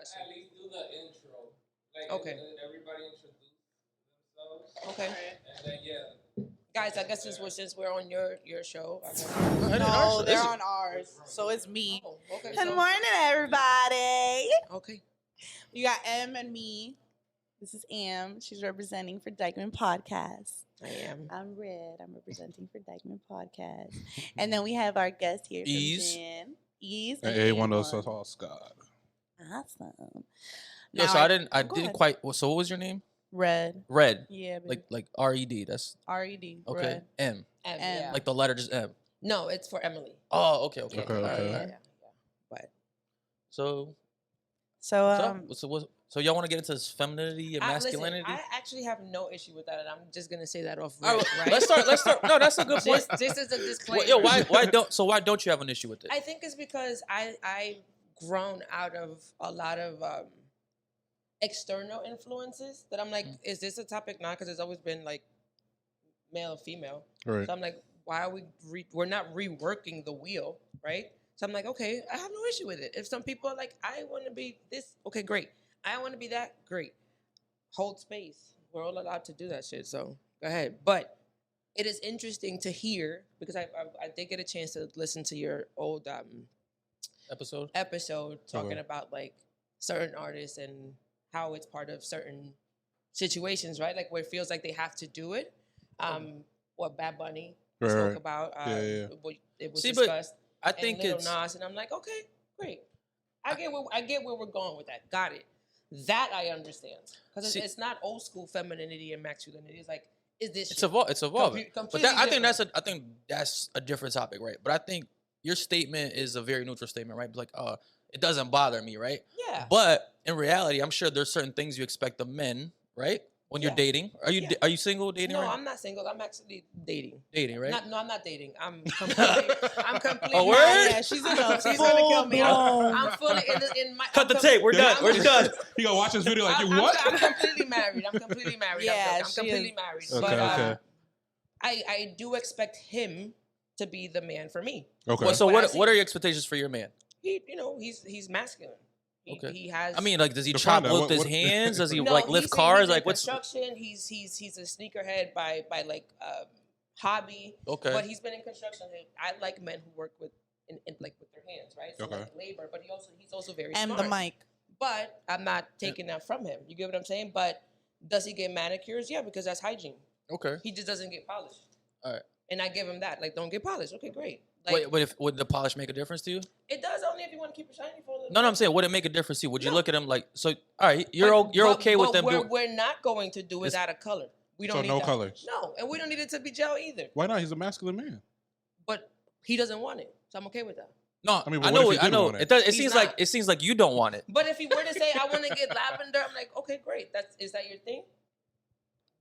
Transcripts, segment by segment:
question. At least do the intro. Like, Okay. Everybody introduce themselves. Okay. And then, Guys, I guess since we're on your show. No, they're on ours. So it's me. Oh, okay. Good morning, everybody. Okay. You got M and me. This is Am. She's representing for Dyckman Podcast. I am. I'm Red. I'm representing for Dyckman Podcast. And then we have our guest here. Ease. Ease. Hey, one of those all Scott. Awesome. Yeah, Now so I didn't ahead. quite. So what was your name? Red. Red. Yeah, baby. Like R-E-D. That's R-E-D. okay. Red. M. Yeah. Like the letter just M. No, it's for Emily. Oh, okay. Yeah, Alright. yeah. But So So y'all want to get into this femininity and masculinity? Listen, I actually have no issue with that, and I'm just gonna say that off. All Right? right, let's start. No, that's a good point. This is a disclaimer. Well, why don't you have an issue with it? I think it's because I've grown out of a lot of external influences that I'm like, is this a topic now? Because it's always been like male and female. Right. So I'm like, why are we're not reworking the wheel, right? So I'm like, okay, I have no issue with it. If some people are like, I want to be this, okay, great. I want to be that, great. Hold space. We're all allowed to do that shit, so go ahead. But it is interesting to hear, because I did get a chance to listen to your old episode talking about like certain artists and how it's part of certain situations, right? Like where it feels like they have to do it. What Bad Bunny spoke about. What it was discussed. But I think Lil it's Nas, and I'm like, okay, great. I get where we're going with that. Got it. That I understand, because it's not old school femininity and masculinity. It's like, is this? It's evolving. Completely But I think different. that's a different topic, right? But I think your statement is a very neutral statement, right? Like, it doesn't bother me, right? Yeah. But in reality, I'm sure there's certain things you expect of men, right? When you're dating, are you single dating? No, right? I'm not single. I'm actually dating. Dating, right? I'm not dating. I'm completely. A word? Yeah, she's gonna kill me. I'm fully in my. Cut the tape. We're done. We're done. You gonna watch this video like you what? I'm completely married. Yeah, I'm completely married. Okay, But okay. I do expect him to be the man for me. Okay. Well, so But I see- what are your expectations for your man? He's masculine. Okay. He has. I mean, like, does he Define chop that. with his What- hands? Does he No, like lift he's cars? in Like, what's construction? He's a sneakerhead by like hobby. okay? But he's been in construction. I like men who work with like with their hands, right? So Okay. like labor, but he's also very And smart. the mic. But I'm not taking that from him. You get what I'm saying? But does he get manicures? Yeah, because that's hygiene. Okay. He just doesn't get polished. All right. And I give him that. Like, don't get polished. Okay, great. Like, Wait, would the polish make a difference to you? it does only if you want to keep it shiny for a little No, bit. I'm saying, would it make a difference to you? Would you No. look at him like, so? All right, you're okay with them What doing? we're not going to do is It's- add a color. We don't So need no that. colors. No, and we don't need it to be gel either. Why not? He's a masculine man. But he doesn't want it, so I'm okay with that. No, I mean, but I what know, if he I didn't know. want it? It does. It He's seems like you don't want it. But if he were to say, "I want to get lavender," I'm like, "Okay, great. Is that your thing?"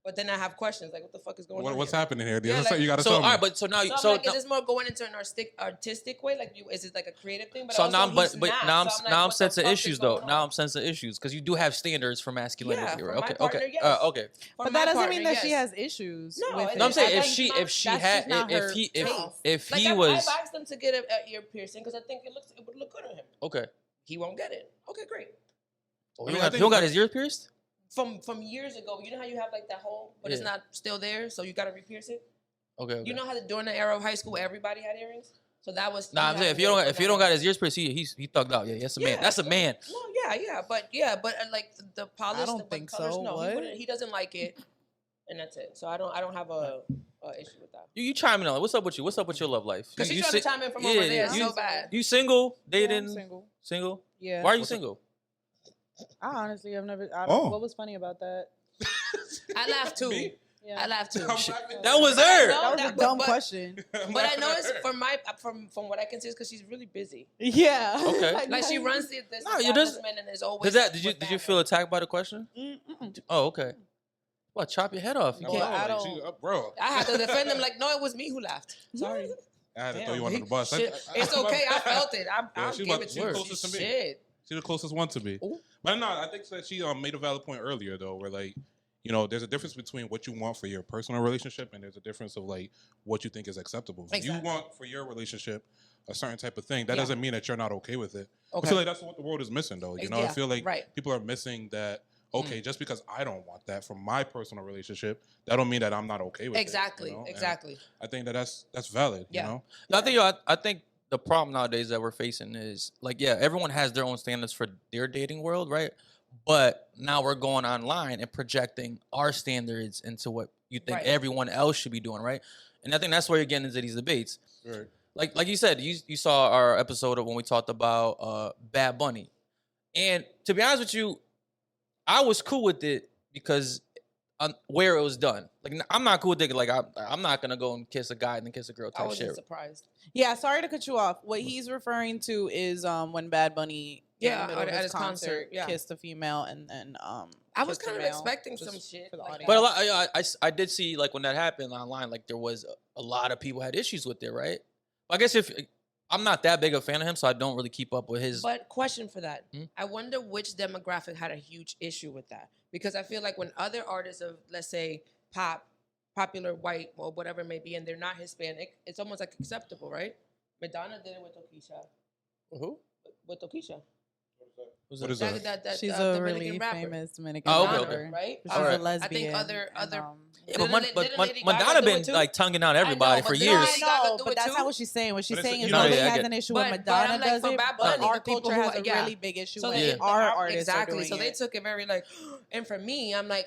But then I have questions like, "What the fuck is going on?" What's here? happening here? Yeah, like- You gotta So tell all me. right, but so now, So I'm so like, now, is this more going into an artistic way? Like, is it like a creative thing? But so also now, he's but not. now I'm So like, now I'm what the sensing fuck issues is though. going Now on? I'm sensing issues because you do have standards for masculinity, Yeah, for right? my Okay, partner, okay, yes. okay. For But my that doesn't partner, mean that yes. she has issues. No, with it it. No, I'm saying I if think she that's if she just had not if her he taste. if Like, he I've was asked him to get an ear piercing because I think it would look good on him. okay. He won't get it. Okay, great. Oh, I you mean, don't I got, think you don't got that- his ears pierced? From years ago, you know how you have like that hole, but it's Yeah. not still there, so you gotta re-pierce it. Okay. You know how during the era of high school, everybody had earrings, so that was. Nah, I'm saying if you don't got his ears pierced, he thugged out. Yeah, that's a man. That's a man. No, yeah, but like the polish. don't the think colors, so. No, What? he doesn't like it, and that's it. So I don't have a issue with that. You chiming on? What's up with you? What's up with your love life? Because you she's trying to chime in from over there you, so bad. You single? Yeah, I'm Dating? single. Single? Yeah. Why are you What's up? single? I honestly have never. Oh. What was funny about that? I laughed too. Yeah. I laughed too. I'm laughing. That was No, her. That was a that- dumb but- question. But I noticed from what I can see is because she's really busy. Yeah. Okay. Like she runs this No, you just- establishment and is always. Did you with feel family. attacked by the question? Oh, okay. Well, chop your head off. You No, can't. I like, don't- bro. I had to defend him like, no, it was me who laughed. Sorry. I had to throw Damn, you under the bus. shit. It's okay. I felt it. I'll she's give it to she's you. closest to me. Shit. She's the closest one to me. Ooh. But no, I think that she made a valid point earlier though, where like you know, there's a difference between what you want for your personal relationship and there's a difference of like what you think is acceptable. If you Exactly. want for your relationship a certain type of thing, that Yeah. doesn't mean that you're not okay with it. Okay. I feel like that's what the world is missing, though. You know, I Yeah, feel like right. people are missing that. Okay, just because I don't want that from my personal relationship, that don't mean that I'm not okay with Exactly. it. You know? And Exactly. I think that that's valid. Yeah. You know. No, I think I think the problem nowadays that we're facing is like, yeah, everyone has their own standards for their dating world, right? But now we're going online and projecting our standards into what you think Right. everyone else should be doing, right? And I think that's where you're getting into these debates. Right. Like you said, you saw our episode of when we talked about Bad Bunny, and to be honest with you, I was cool with it because where it was done. Like I'm not cool with it. Like I'm not gonna go and kiss a guy and then kiss a girl I type wasn't shit. surprised. Yeah, sorry to cut you off. What he's referring to is when Bad Bunny Yeah, in the middle of at his his concert, yeah. kissed a female and I was kissed a kind of male, expecting just some shit for the like audience. But a lot, I did see like when that happened online, like there was a lot of people had issues with it, right? I guess if I'm not that big a fan of him, so I don't really keep up with his. But question for that. Hmm? I wonder which demographic had a huge issue with that. Because I feel like when other artists of, let's say, popular white or whatever it may be, and they're not Hispanic, it's almost like acceptable, right? Madonna did it with Tokisha. Who? With Tokisha. What is that? She's a Dominican really rapper. famous Dominican Oh, okay, rapper. okay. Right? She's Alright. a lesbian. I think other and, Yeah, Didn't but Lady Gaga Madonna do it been too? like tonguing out everybody know, for but years. Lady Gaga No, do but it that's too? not what she's saying. What she's But it's- saying you is know, nobody yeah, I has get- an issue But- when but I'm Madonna like, does for it, Bad but Bunny, our the people culture who has are- a yeah. really big issue So when they, our artists exactly. are doing So they it. took it very like, and for me, I'm like,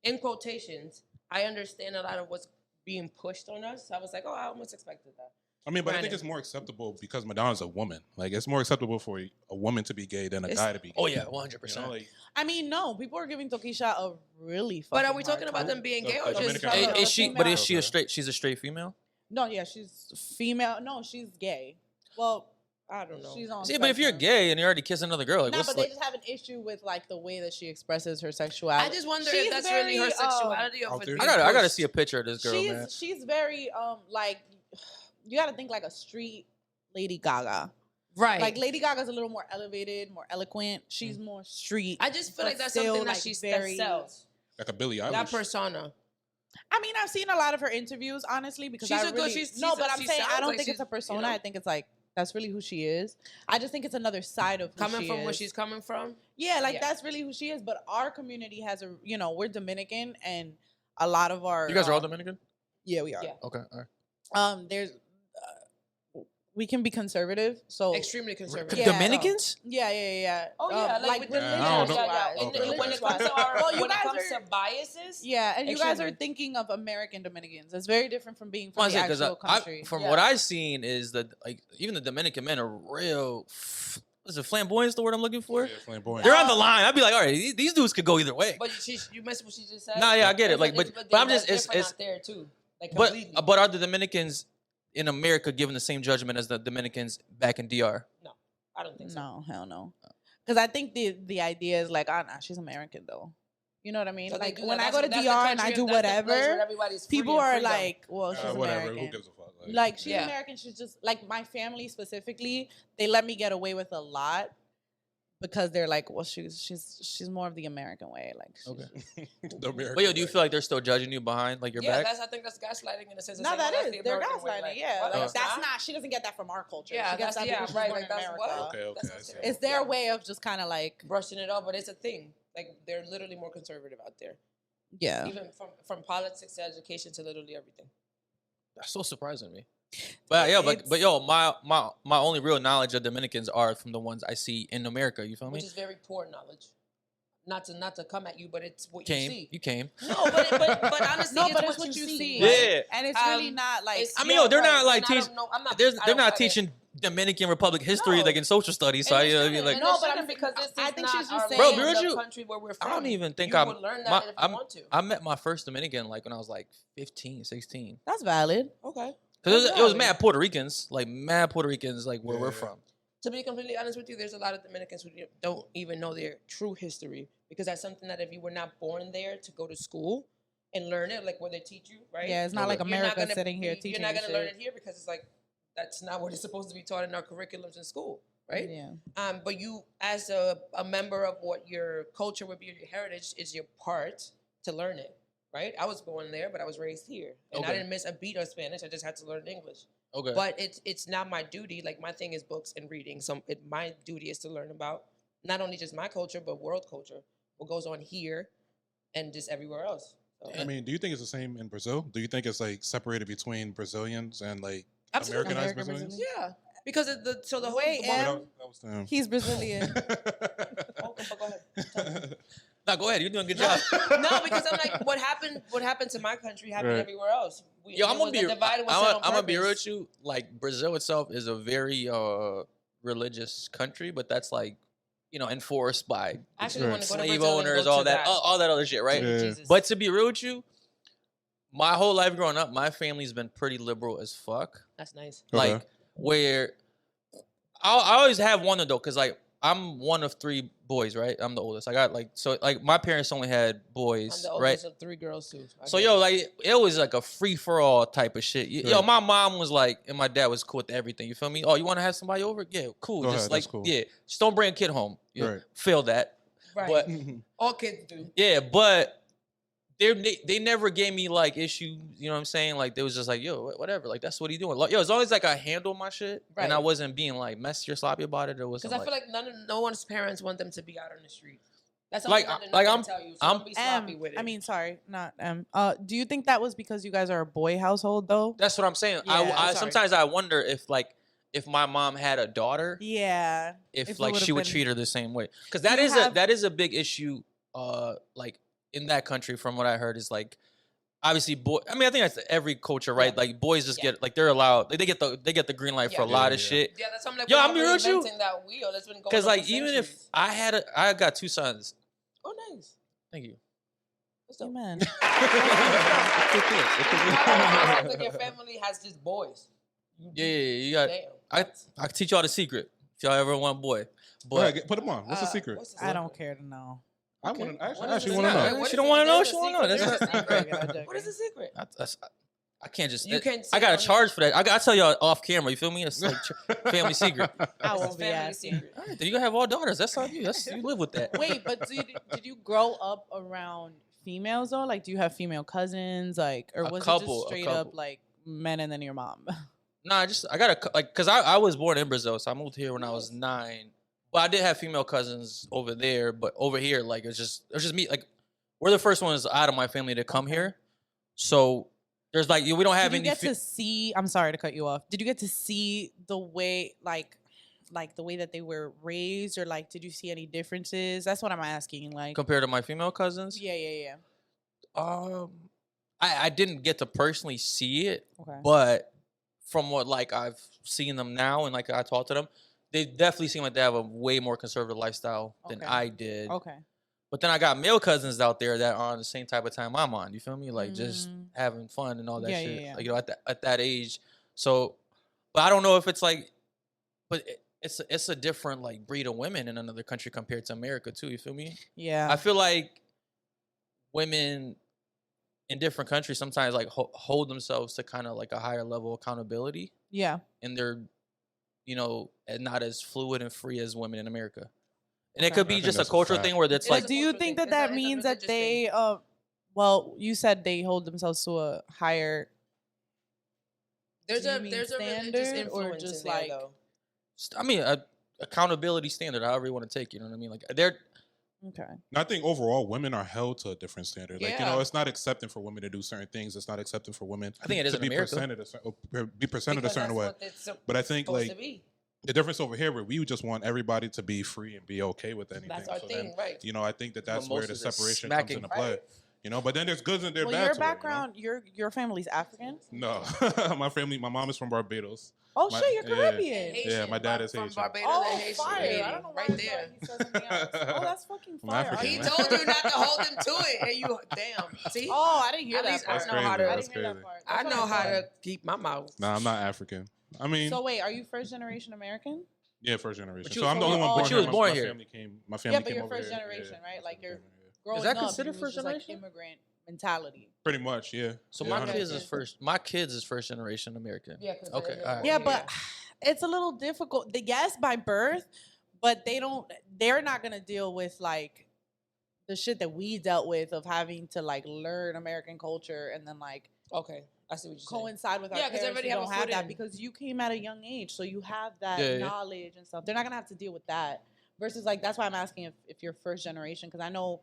in quotations, I understand a lot of what's being pushed on us. I was like, oh, I almost expected that. I mean, but I think Granted. it's more acceptable because Madonna's a woman. Like, it's more acceptable for a woman to be gay than a It's- guy to be gay. Oh yeah, You 100%. know, like, I mean, no, people are giving Tokisha a really fucking But are we hard talking about time. them being The- gay the or just Dominican from Republic. the Is she? female. But is she a Okay. straight? She's a straight female. No, yeah, she's female. No, she's gay. Well, I don't know. she's on. See, but if you're spectrum. gay and you're already kissing another girl, like Nah, what's but like? they just have an issue with like the way that she expresses her sexuality. I just wonder She's if that's really her very, sexuality or out if it's there. being I gotta pushed. see a picture of this girl, man. she's very like you got to think like a street Lady Gaga. Right. Like Lady Gaga's a little more elevated, more eloquent. She's more street. I just feel but like that's still, something that like, she's very- that sells. like a Billie Eilish. That persona. I mean, I've seen a lot of her interviews, honestly, because She's I a good- really she's- no, she's a- but I'm she saying I sounds don't like think it's a she's, persona. you know. I think it's like that's really who she is. I just think it's another side of who Coming she from is. where she's coming from. Yeah, like Yeah. that's really who she is. But our community has a, we're Dominican, and a lot of our You guys are all Dominican? Yeah, we are. Yeah. Okay, all right. There's we can be conservative, so Extremely conservative. Yeah. Dominicans? yeah. Oh yeah, like with religious I don't know. wise. And Okay. when it comes to our, Well, you when it guys comes are- to biases, Yeah, and you guys are Extremely. thinking of American Dominicans. It's very different from being Well, from the I say, 'cause actual country. from Yeah. what I've seen is that like even the Dominican men are real. Is it flamboyant? Is the word I'm looking for? Yeah, flamboyant. They're on the line. I'd be like, all right, these dudes could go either way. but you missed what she just said. Nah, yeah, I get it. It's Like, but I'm just that's different it's out there too. Like but completely. but are the Dominicans in America given the same judgment as the Dominicans back in DR? I don't think so. No, hell no. Because I think the idea is like, oh, nah, she's American though. You know what I mean? So they Like do when that. I go to That's DR the and I country- do that's the place where whatever, everybody's free people and are freedom. like, well, she's whatever. American. Who gives a fuck? Like she's Yeah. American. She's just like my family specifically. They let me get away with a lot because they're like, well, she's more of the American way. Like, she's Okay. The American But yo, do you way. feel like they're still judging you behind like your Yeah, back? I think that's gaslighting in a sense. No, It's that like, oh, is. that's the They're American way. gaslighting. Like, Yeah, what? like No, it's that's not. She doesn't get that from our culture. Yeah, she gets that's that because she's right. born Like in that's what. America. Okay, That's I what see. I'm saying. It's their Yeah. way of just kind of like, brushing it off, but it's a thing. Like they're literally more conservative out there, yeah. even from politics to education to literally everything. That's so surprising to me. But yeah, but yo, my only real knowledge of Dominicans are from the ones I see in America. You feel me? Which is very poor knowledge. Not to come at you, but it's what Came, you see. you came. No, but honestly, No, it's but what, it's what you see. Yeah. And it's really not like. it's- I mean, yo, they're not, like, and I don't teach- know- I'm not. They're I they're don't not get it. teaching Dominican Republic history No. like in social studies. So And I, it I shouldn't, mean, like, and No, it but shouldn't I'm- because this I is think not she's just our saying- Bro, land, Bruce, the you- country where we're from. I don't even think you I'm. would learn that my- if you I'm- want to. I met my first Dominican like when I was like 15, 16. That's valid. Okay. Because it was Exactly. mad Puerto Ricans, like where we're Yeah. from. To be completely honest with you, there's a lot of Dominicans who don't even know their true history because that's something that if you were not born there to go to school and learn it, like where they teach you, right? Yeah, it's not like You're not America gonna sitting here be- teaching You're not you going to learn shit. it here because it's like that's not what is supposed to be taught in our curriculums in school, right? Yeah. But you, as a member of what your culture would be, your heritage is your part to learn it. Right? I was born there, but I was raised here, and I Okay. didn't miss a beat of Spanish. I just had to learn English. Okay. But it's not my duty. Like my thing is books and reading. So my duty is to learn about not only just my culture but world culture, what goes on here, and just everywhere else. So, I mean, do you think it's the same in Brazil? Do you think it's like separated between Brazilians and like absolutely, Americanized American Brazilians? yeah, because the whole Wait, That and- was them. He's Brazilian. Oh, go ahead. No, go ahead. You're doing a good No, job. no, because I'm like, what happened to my country happened Right. everywhere else. Yo, I'm gonna be. Divided was set on I'm gonna be real purpose. with you. Like Brazil itself is a very religious country, but that's like enforced by Actually, want to go to slave Brazil and owners, go all to that, all that other shit, right? Yeah. Jesus. But to be real with you, my whole life growing up, my family's been pretty liberal as fuck. That's nice. Okay. Like where I always have one though, because like I'm one of 3 boys, right? I'm the oldest. I got my parents only had I'm boys, the right? oldest of 3 girls too. I So get yo, it. like it was like a free for all type of shit. Yo, Right. my mom was like, and my dad was cool with everything. You feel me? Oh, you want to have somebody over? Yeah, cool. Go Just ahead, like that's cool. yeah, just don't bring a kid home. You Right. feel that? right. But All kids do. yeah, but they never gave me like issues. You know what I'm saying? Like they was just like, yo, whatever. Like that's what he doing. Like, yo, as long as like I handle my shit and I Right. wasn't being like messy or sloppy about it, it wasn't. Because I feel like no one's parents want them to be out on the street. That's Like, something that like, they're not I'm- gonna tell you. So I'm- don't be sloppy with it. I mean, sorry, not do you think that was because you guys are a boy household though? that's what I'm saying. Yeah, I sorry. sometimes I wonder if my mom had a daughter. Yeah. If If it like would've she would been- treat her the same way, because Do you have- that is a big issue like in that country from what I heard is like obviously I mean I think that's every culture, right? Yeah. Like boys just Yeah. get like they're allowed they get the green light for a Yeah. lot Yeah, of yeah. shit, yeah, that's something like Yo, we're I'm not be real with you. reinventing that wheel that's been going because on like for even if centuries. I got 2 sons. Oh, nice. Thank you. What's up? Amen. I don't think your family has just boys. Yeah, you got Damn. I can teach y'all the secret if y'all ever want a boy, Go ahead, but put them on. What's the secret? I don't care to know. I Okay. want to What is actually the want to secret? know. What She is don't it? wanna know, There's she a don't know. secret. That's There's a not- secret. I'm joking. What is the secret? I can't just You can't say I gotta it on charge for that. I tell y'all off camera. You feel me? It's like family secret. I It's won't be family asking. secret. All right, then you gonna have all daughters. That's on you. You live with that. Wait, but did you grow up around females though? Like, do you have female cousins? Like, or A was it couple, just a straight couple. up like men and then your mom? Nah, I got to like because I was born in Brazil, so I moved here when I was 9. But I did have female cousins over there, but over here, like it's just me. Like we're the first ones out of my family to come Okay. here, so there's like we don't have Did you any. get to see? I'm sorry to cut you off. Did you get to see the way like the way that they were raised, or like did you see any differences? That's what I'm asking. Like, compared to my female cousins. yeah. I didn't get to personally see it, Okay. but from what like I've seen them now and like I talked to them, they definitely seem like they have a way more conservative lifestyle than Okay. I did. Okay. But then I got male cousins out there that are on the same type of time I'm on. You feel me? Like just Mm. having fun and all that Yeah, shit. yeah. Like at that age. So, but I don't know if it's like, but it's a different like breed of women in another country compared to America too. You feel me? Yeah. I feel like women in different countries sometimes like hold themselves to kind of like a higher level of accountability, yeah. and they're, and not as fluid and free as women in America. And it Okay. could I be think just a that's a cultural fact. thing where it's It like, is Do a you cultural think thing. that It's a means that religious they thing. well, you said they hold themselves to a higher There's Do you a mean religious standard or influence just in there, like- though. I mean, accountability standard, however you want to take, you know what I mean? Like they're Okay. And I think overall, women are held to a different standard. Like Yeah. it's not accepting for women to do certain things. It's not accepting for women I think it is to in be America. presented a Because certain way. that's what it's But I think supposed like to be. the difference over here, where we just want everybody to be free and be okay with anything. That's our So thing, then, right? I think that's where the Mimosas are separation comes smacking. into play. But then there's goods and there's Well, bad your to background, your family's African. it. No, my mom is from Barbados. Oh My- shit, you're yeah. Caribbean. Yeah, my dad is from Haitian. Barbados Oh, and Haitian. fire! Haiti, I don't know why right I there. thought he said something else. Oh, that's fucking I'm fire. African, He man. told you not to hold him to it, and you damn. See, Oh, I didn't hear At that least I part. That's know how crazy. to. I That's didn't hear that crazy. part. I That's know what how thought. to keep my mouth. Nah, I'm not African. I mean, So wait, are you first generation American? yeah, first generation. But you So I'm the was- only one oh, born but you here. was born my here. family came. My family Yeah, but came you're over first here. generation, Yeah, right? Like first you're generation, yeah. growing that up, considered you was first just, like, generation? immigrant mentality. Pretty much, yeah. So Yeah, my 100%. kids is first generation American. Yeah, 'cause Okay, they're all right. Yeah, but it's a little difficult. Yes, by birth, but they're not gonna deal with like the shit that we dealt with of having to like learn American culture and then like Okay, I see what you're saying. coincide with our Yeah, 'cause parents everybody who have a don't have foot that in. because you came at a young age, so you have that Yeah, yeah. knowledge and stuff. They're not gonna have to deal with that. Versus like that's why I'm asking if you're first generation, because I know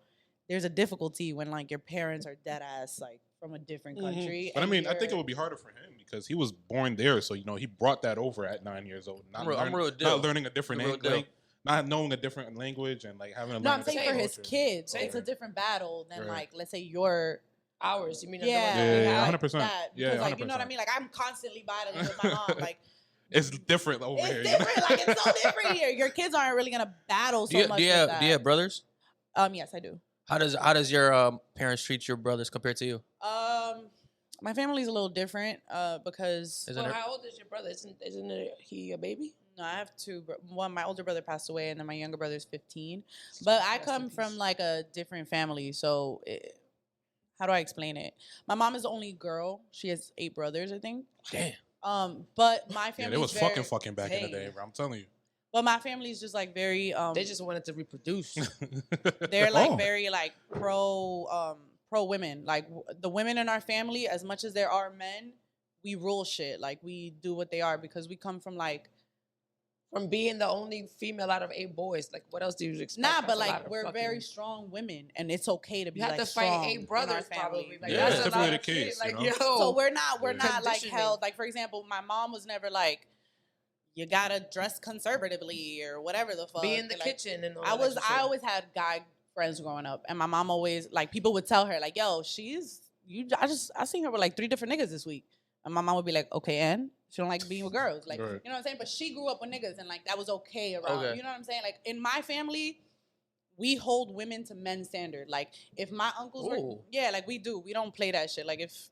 there's a difficulty when like your parents are dead ass like from a different country. But I and mean, I think it you're- would be harder for him because he was born there, so he brought that over at 9 years old. I'm real deal. Not learning a different Real deal. language, not knowing a different language, and like having to No, learn I'm saying a for different his culture. kids, Same. it's a different battle than Right. like let's say your Ours, you mean? yeah, The ones that we have? 100%. that, Yeah, because like you know what I 100%. mean. Like I'm constantly battling with my mom. Like It's different over here. it's you know? different. Like it's so different here. Your kids aren't really gonna battle so much. Do you with have that. do you have brothers? Yes, I do. How does your parents treat your brothers compared to you? My family's a little different because Isn't Well, it? how old is your brother? Isn't he a baby? no, I have two. One, my older brother passed away, and then my younger brother's 15. But I Rest in come peace. from like a different family, so how do I explain it? My mom is the only girl. She has 8 brothers, I think. Damn. But my Yeah, family they was fucking back in the Dang. day, bro. I'm telling you. But my family is just like very They just wanted to reproduce. they're like Oh. very like pro women. Like the women in our family, as much as there are men, we rule shit. Like we do what they are because we come from like From being the only female out of 8 boys, like what else do you expect? nah, That's but a lot like of we're fucking- very strong women, and it's okay to be You have like to fight strong 8 in brothers our family. probably. Like, Yeah, that's it's a definitely lot the of shit. case, Like you know? yo, So we're not Yeah. like Conditioning. held. Like for example, my mom was never like, you gotta dress conservatively or whatever the fuck. be in the Like, kitchen and all I that was extra I shit. always had guy friends growing up, and my mom always like people would tell her like, "Yo, I seen her with like 3 different niggas this week," and my mom would be like, "Okay, and she don't like being with girls, like Right. you know what I'm saying?" But she grew up with niggas, and like that was okay around. Okay. You know what I'm saying? Like in my family, we hold women to men's standard. Like if my uncles were, Ooh. yeah, like we do. We don't play that shit. Like if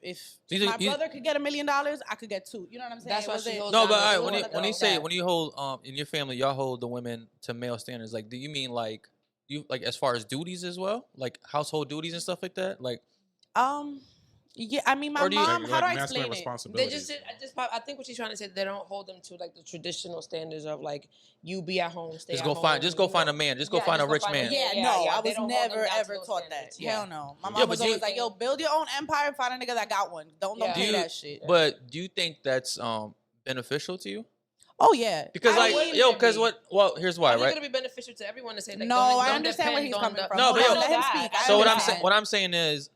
You my do- you- brother could get $1 million, I could get 2. You know what I'm saying? That's It why wasn't- she holds No, down but the all right, rule when you of when you that. say when you hold in your family, y'all hold the women to male standards. Like, do you mean like you like as far as duties as well, like household duties and stuff like that? Like, yeah, I mean, my Or do you- mom. How do I masculine explain it? They responsibilities. I think what she's trying to say, they don't hold them to like the traditional standards of like you be at home, stay just at go home. find you know. a man. Just go Yeah, find a just go rich find a man. Yeah, Yeah, no, yeah, I they was don't hold them never down to ever those taught that. standards, yeah. Hell no. My Yeah, mom but was you- always like, "Yo, build your own empire and find a nigga that got one. Don't Yeah. pay Do that you- shit." But do you think that's beneficial to you? Oh yeah, Because I like mean, yo, because what? Well, here's why, I think right? it'll be beneficial to everyone to say like, No, don't, I don't understand where depend he's on coming the- from. No, Hold but on, yo- let him speak. I So understand. what I'm saying is,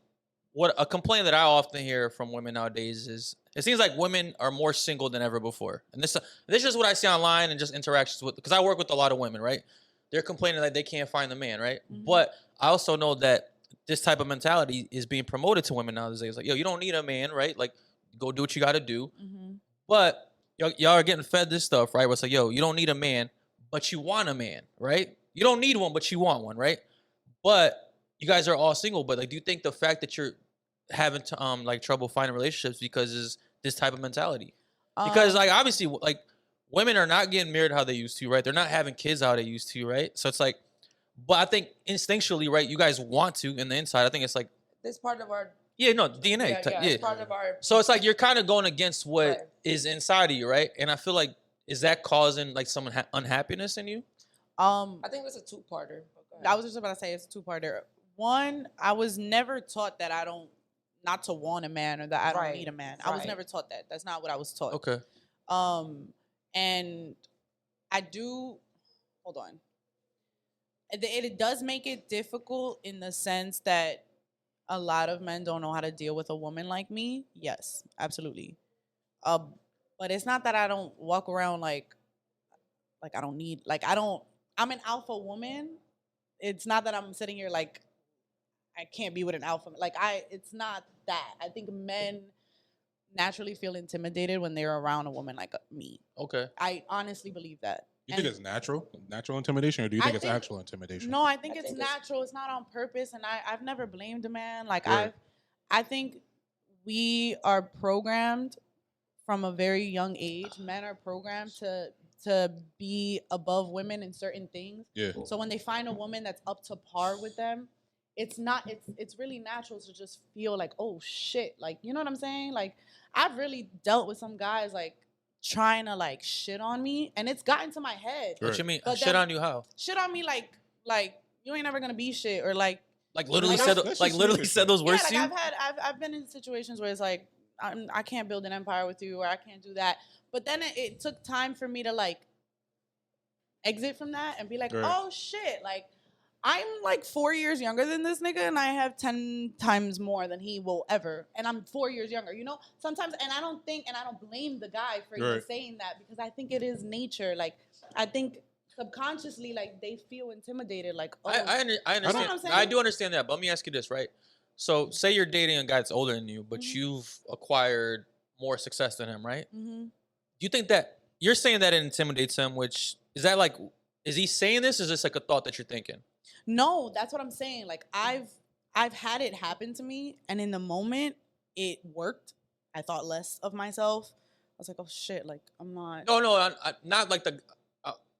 what a complaint that I often hear from women nowadays is it seems like women are more single than ever before, and this is just what I see online and just interactions with because I work with a lot of women, right? They're complaining that they can't find the man, right? Mhm. But I also know that this type of mentality is being promoted to women nowadays. Like, yo, you don't need a man, right? Like, go do what you got to do. Mhm. But y'all are getting fed this stuff, right? Where it's like, yo, you don't need a man, but you want a man, right? You don't need one, but you want one, right? But you guys are all single. But like, do you think the fact that you're having to like trouble finding relationships because is this type of mentality? Because like obviously like women are not getting married how they used to, right? They're not having kids how they used to, right? So it's like, but I think instinctually, right? You guys want to in the inside. I think it's like, This part of our DNA. yeah, Yeah. it's part of our. So it's like you're kind of going against what Right. is inside of you, right? And I feel like is that causing like some unhappiness in you? I think it's a 2-parter. but go ahead. I was just about to say it's a 2-parter. One, I was never taught that not to want a man or that I don't Right, need a man. I was right. never taught that. That's not what I was taught. Okay. And I do. Hold on. It does make it difficult in the sense that a lot of men don't know how to deal with a woman like me. Yes, absolutely. But it's not that I don't walk around like I don't need I'm an alpha woman. It's not that I'm sitting here like I can't be with an alpha. It's not that. I think men naturally feel intimidated when they're around a woman like me. Okay. I honestly believe that. You think And- it's natural intimidation, or do you I think it's think- actual intimidation? No, I think I it's think it's- natural. It's not on purpose, and I've never blamed a man. Like Right. I think we are programmed from a very young age. Men are programmed to be above women in certain things. Yeah. So when they find a woman that's up to par with them, it's really natural to just feel like, oh shit, like you know what I'm saying? Like I've really dealt with some guys like trying to like shit on me, and it's gotten to my head. Right. What you mean? But Shit then- on you how? Shit on me like you ain't never gonna be shit, or like Like literally Like, said, that's like just literally weird. said those Yeah, words like to you. I've been in situations where it's like I can't build an empire with you, or I can't do that. But then it took time for me to like exit from that and be like, Right. oh shit, like I'm like 4 years younger than this nigga, and I have 10 times more than he will ever, and I'm 4 years younger. You know, sometimes, and I don't blame the guy for even Right. saying that, because I think it is nature. Like I think subconsciously, like they feel intimidated. Like, oh, I you know understand. what I'm saying? I do understand that, but let me ask you this, right? So, say you're dating a guy that's older than you, but Mhm. you've acquired more success than him, right? Mhm. Do you think that you're saying that it intimidates him? Which is that like, is he saying this? Or is this like a thought that you're thinking? No, that's what I'm saying. Like I've had it happen to me, and in the moment it worked. I thought less of myself. I was like, oh shit, like I'm not. No, not like the.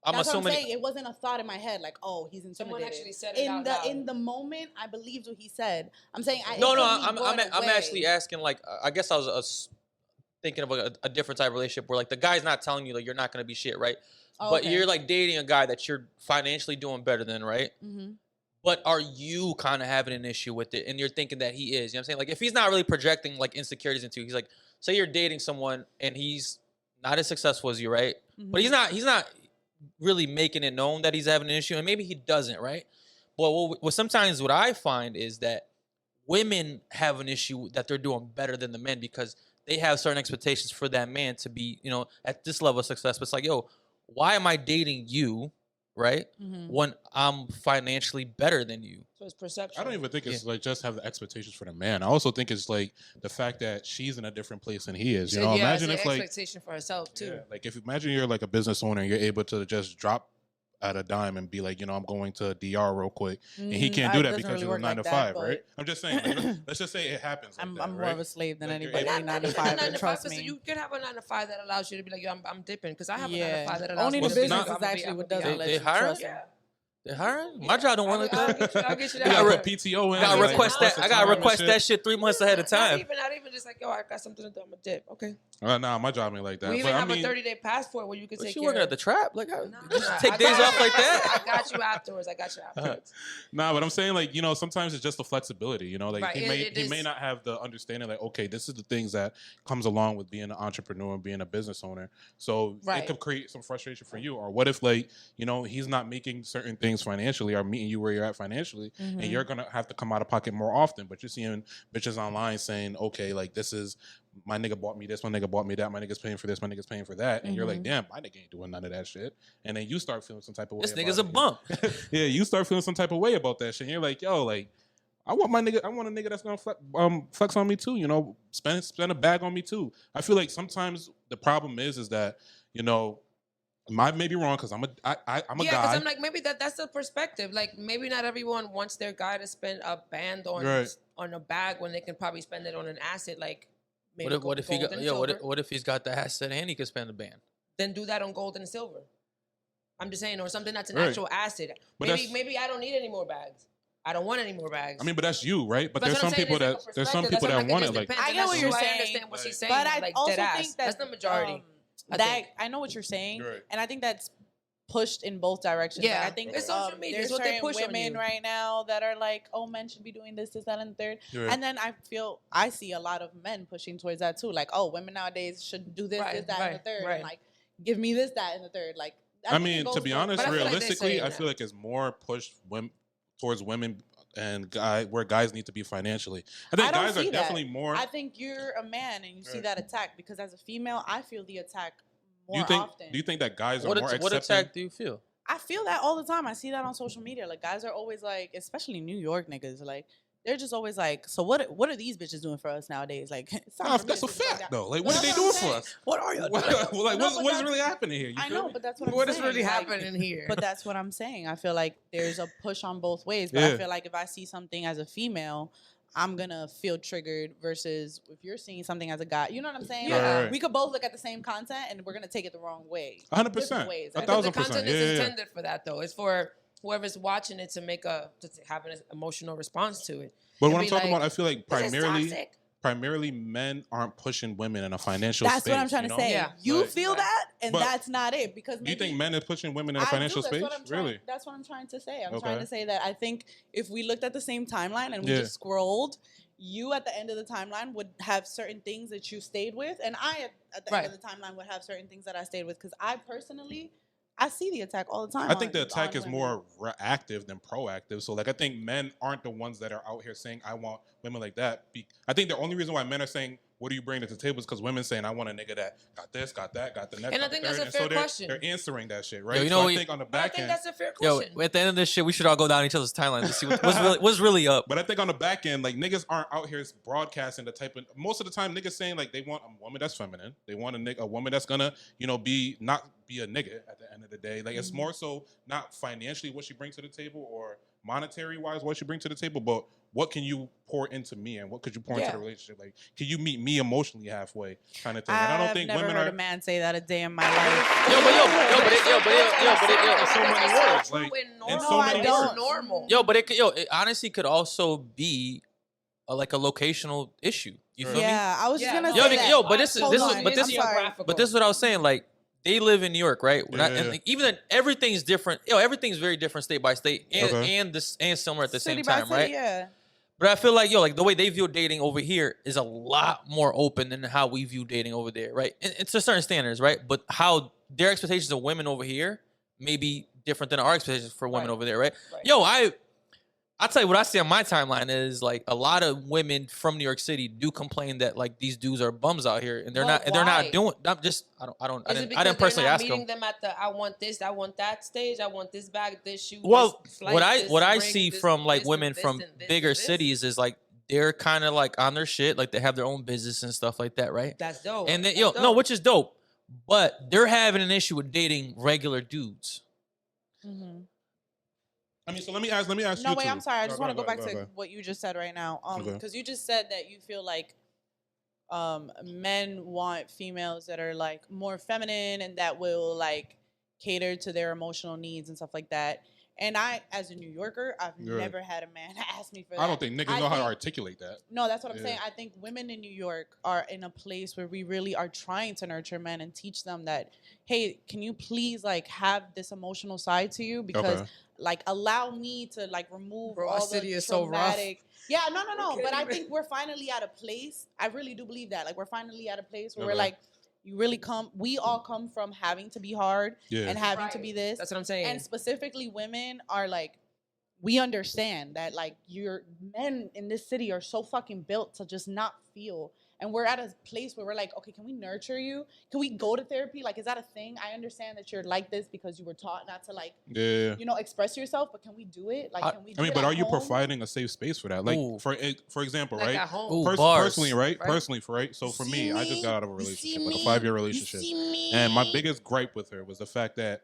I'm That's what I'm assuming. saying. It wasn't a thought in my head, like, oh, he's Someone intimidated. actually said it out loud. In the moment, I believed what he said. I'm saying, No, it no, took me going I'm away. actually asking. Like, I guess I was thinking of a different type of relationship where like the guy's not telling you like you're not gonna be shit, right? Oh, But okay. you're like dating a guy that you're financially doing better than, right? Mm-hmm. But are you kind of having an issue with it, and you're thinking that he is? You know what I'm saying? Like, if he's not really projecting like insecurities into you, he's like, say you're dating someone and he's not as successful as you, right? Mm-hmm. But he's not really making it known that he's having an issue, and maybe he doesn't, right? But what sometimes what I find is that women have an issue that they're doing better than the men because they have certain expectations for that man to be, you know, at this level of success. But it's like, yo, why am I dating you, right? Mm-hmm. When I'm financially better than you. So it's perception. I don't even think it's like just have the expectations for the man. I also think it's like the fact that she's in a different place than he is. You know, imagine if like expectation for herself too. yeah, like if imagine you're like a business owner and you're able to just drop at a dime and be like, you know, I'm going to DR real quick, and he can't do that because you're 9 to 5, right? I'm just saying, like, let's just say it happens. Like I'm more right? of a slave than Like, you're anybody. able- Not 9 to even 5, 9 to 5, trust so me. you could have a 9 to 5 that allows you to be like, yo, I'm dipping because I have a 9 to Yeah. 5 that allows Only me the to be business like, is I'm gonna actually be what doesn't out. let They you hire trust him? him. They're hiring? My job don't work like I'll that. get you You that. gotta Right. put PTO in. I gotta like, request that. I gotta request that shit 3 months ahead of time. Not even just like, yo, I got something to do. I'm a dip. Okay. Nah, my job ain't like that. We even but have I mean, a 30-day passport where you can But take you care working of. at the trap? Like, Nah, just nah, take I days got off you. like that? I got you afterwards. nah, but I'm saying like, you know, sometimes it's just the flexibility. You know, like Right, he it may is. not have the understanding like, okay, this is the things that comes along with being an entrepreneur and being a business owner. So Right. it could create some frustration for you. Or what if like, you know, he's not making certain things financially or meeting you where you're at financially, and you're gonna have to come out of pocket more often. But you're seeing bitches online saying, okay, like this is my nigga bought me this, my nigga bought me that, my nigga's paying for this, my nigga's paying for that, and you're like, damn, my nigga ain't doing none of that shit. And then you start feeling some type of way. This about nigga's a it. bump. Yeah, you start feeling some type of way about that shit. And you're like, yo, like, I want a nigga that's gonna flex on me too. You know, spend a bag on me too. I feel like sometimes the problem is that, you know, I may be wrong because I'm a Yeah, guy. because I'm like, maybe that's the perspective. Like, maybe not everyone wants their guy to spend a band on a bag when they can probably spend it on an asset. Like, maybe What if he gold got? and Yo, silver. what if he's got the asset and he can spend the band? Then do that on gold and silver. I'm just saying, or something that's an Right. actual asset. But Maybe I don't need any more bags. I don't want any more bags. I mean, but that's you, right? But That's there's what I'm some saying, people it's like a there's some perspective. people That's that what want I'm it. like, it Like, just I depends, get and what that's you're why I saying, understand what she's saying. But I like, also dead ass. think That's the majority. I think. I know what you're saying, Right. and I think that's pushed in both directions. Yeah, Like, I think it's social media. there's It's what they certain push on women you. right now that are like, oh, men should be doing this, that, and the third. Right. And then I see a lot of men pushing towards that too. Like, oh, women nowadays should do this, Right, that, and the third. right. And like, give me this, that, and the third. Like, I think it mean, goes to be both honest, But I feel like they realistically, say I that. feel like it's more pushed towards women and where guys need to be financially. I think I don't guys are see that. definitely more. I think you're a man and you see Right. that attack, because as a female, I feel the attack more do often. you think that guys are What more what accepting? attack do you feel? I feel that all the time. I see that on social media. Like, guys are always like, especially New York niggas, like, they're just always like, so what are these bitches doing for us nowadays? Like, it's time Nah, for me that's to a do something like fact that. though. Like, But what are they that's doing I'm for saying. us? What are you? Like, No, what's but what's that's- really happening here? You I feel know, me? but that's what I'm What saying. is really Like, happening here? But that's what I'm saying. I feel like there's a push on both ways. But Yeah. I feel like if I see something as a female, I'm gonna feel triggered versus if you're seeing something as a guy. You know what I'm saying? Yeah. Like, Right, right. we could both look at the same content and we're gonna take it the wrong way. 100%. Different ways. A I Because think. the 1000%. content Yeah, is yeah. intended for that, though. It's for whoever's watching it to have an emotional response to it. But and what I'm be talking like, about, I feel like "This is primarily primarily men aren't pushing women in a financial That's space. what I'm trying to say. Yeah. You Like- feel that, and But- that's not it. Because Do you think men are pushing women in a I financial do, that's space? what I'm trying, Really? That's what I'm trying to say. I'm Okay. trying to say that I think if we looked at the same timeline and we Yeah. just scrolled, you at the end of the timeline would have certain things that you stayed with, and I at the Right. end of the timeline would have certain things that I stayed with. Because I personally, I see the attack all the time. I think the on attack is women. more reactive than proactive. So, like, I think men aren't the ones that are out here saying, I want women like that. I think the only reason why men are saying, what do you bring to the table is because women saying, I want a nigga that got this, got that, got the next. And I got the think that's third. a fair so question. They're answering that shit, right? Yo, you so know I what- think on the But I back think end, that's a fair Yo, question. at the end of this shit, we should all go down each other's timelines to see what's really up. but I think on the back end, like, niggas aren't out here broadcasting the type of, most of the time niggas saying like they want a woman that's feminine. They want a woman that's gonna, not be a nigga at the end of the day. Like, it's more so not financially what she brings to the table or monetary wise what she brings to the table, but what can you pour into me and what could you pour into Yeah. the relationship? Like, can you meet me emotionally halfway kind of thing? And I don't I've think never women heard are a man say that a day in my life. Yo, but There's so many words. Like, in so many I don't. words. normal. it honestly could also be like a locational issue. You feel me? Yeah, I was just Yeah, gonna no, say Yo, that. yo, but this is- Hold this is- on, but this- I'm sorry. But this is what I was saying. Like, they live in New York, right? Yeah, And yeah. like, even then, everything's different. Everything's very different state by state, and Okay. and similar at the City same by time, city, right? Yeah. But I feel like like the way they view dating over here is a lot more open than how we view dating over there, right? And it's to certain standards, right? But how their expectations of women over here may be different than our expectations for women Right. over there, right? Right. Yo, I'll tell you what I see on my timeline is like a lot of women from New York City do complain that like these dudes are bums out here, and they're But they're why? not doing. I Is it didn't because personally they're not ask meeting them. them at the I want this, I want that stage, I want this bag, this shoe. Well, this flight, what I this what I ring, see this, from like this, women and this, from and this, bigger and this. cities is like they're kind of like on their shit, like they have their own business and stuff like that, right? That's dope. And then That's no, dope. which is dope, but they're having an issue with dating regular dudes. Mm-hmm. I mean, so let me ask No, you wait, two. I'm sorry. I just want to go back ahead. to what you just said right now. Okay. Because you just said that you feel like men want females that are like more feminine and that will like cater to their emotional needs and stuff like that. And I, as a New Yorker, I've Yeah. never had a man ask me for that. I don't think niggas know how to articulate that. No, that's what I'm Yeah. saying. I think women in New York are in a place where we really are trying to nurture men and teach them that, hey, can you please like have this emotional side to you? Because Okay. like allow me to like remove Bro, all our the city is so rough. traumatic. Yeah, no. can't But I even- think we're finally at a place. I really do believe that. Like we're finally at a place where we're Okay. like, you really we all come from having to be hard Yeah. and having to Right. be this. That's what I'm saying. And specifically women are like, we understand that like your men in this city are so fucking built to just not feel. And we're at a place where we're like, okay, can we nurture you? Can we go to therapy? Like, is that a thing? I understand that you're like this because you were taught not to like, Yeah. express yourself, but can we do it? Like, can we do I mean, it but at are you home? providing a safe space for that? Like, Ooh. for example, like right? at home. Ooh. Bars. Personally, right? Right. Personally, right? So for me, I just got out of a You relationship, see like a me? 5-year You relationship. see me? And my biggest gripe with her was the fact that,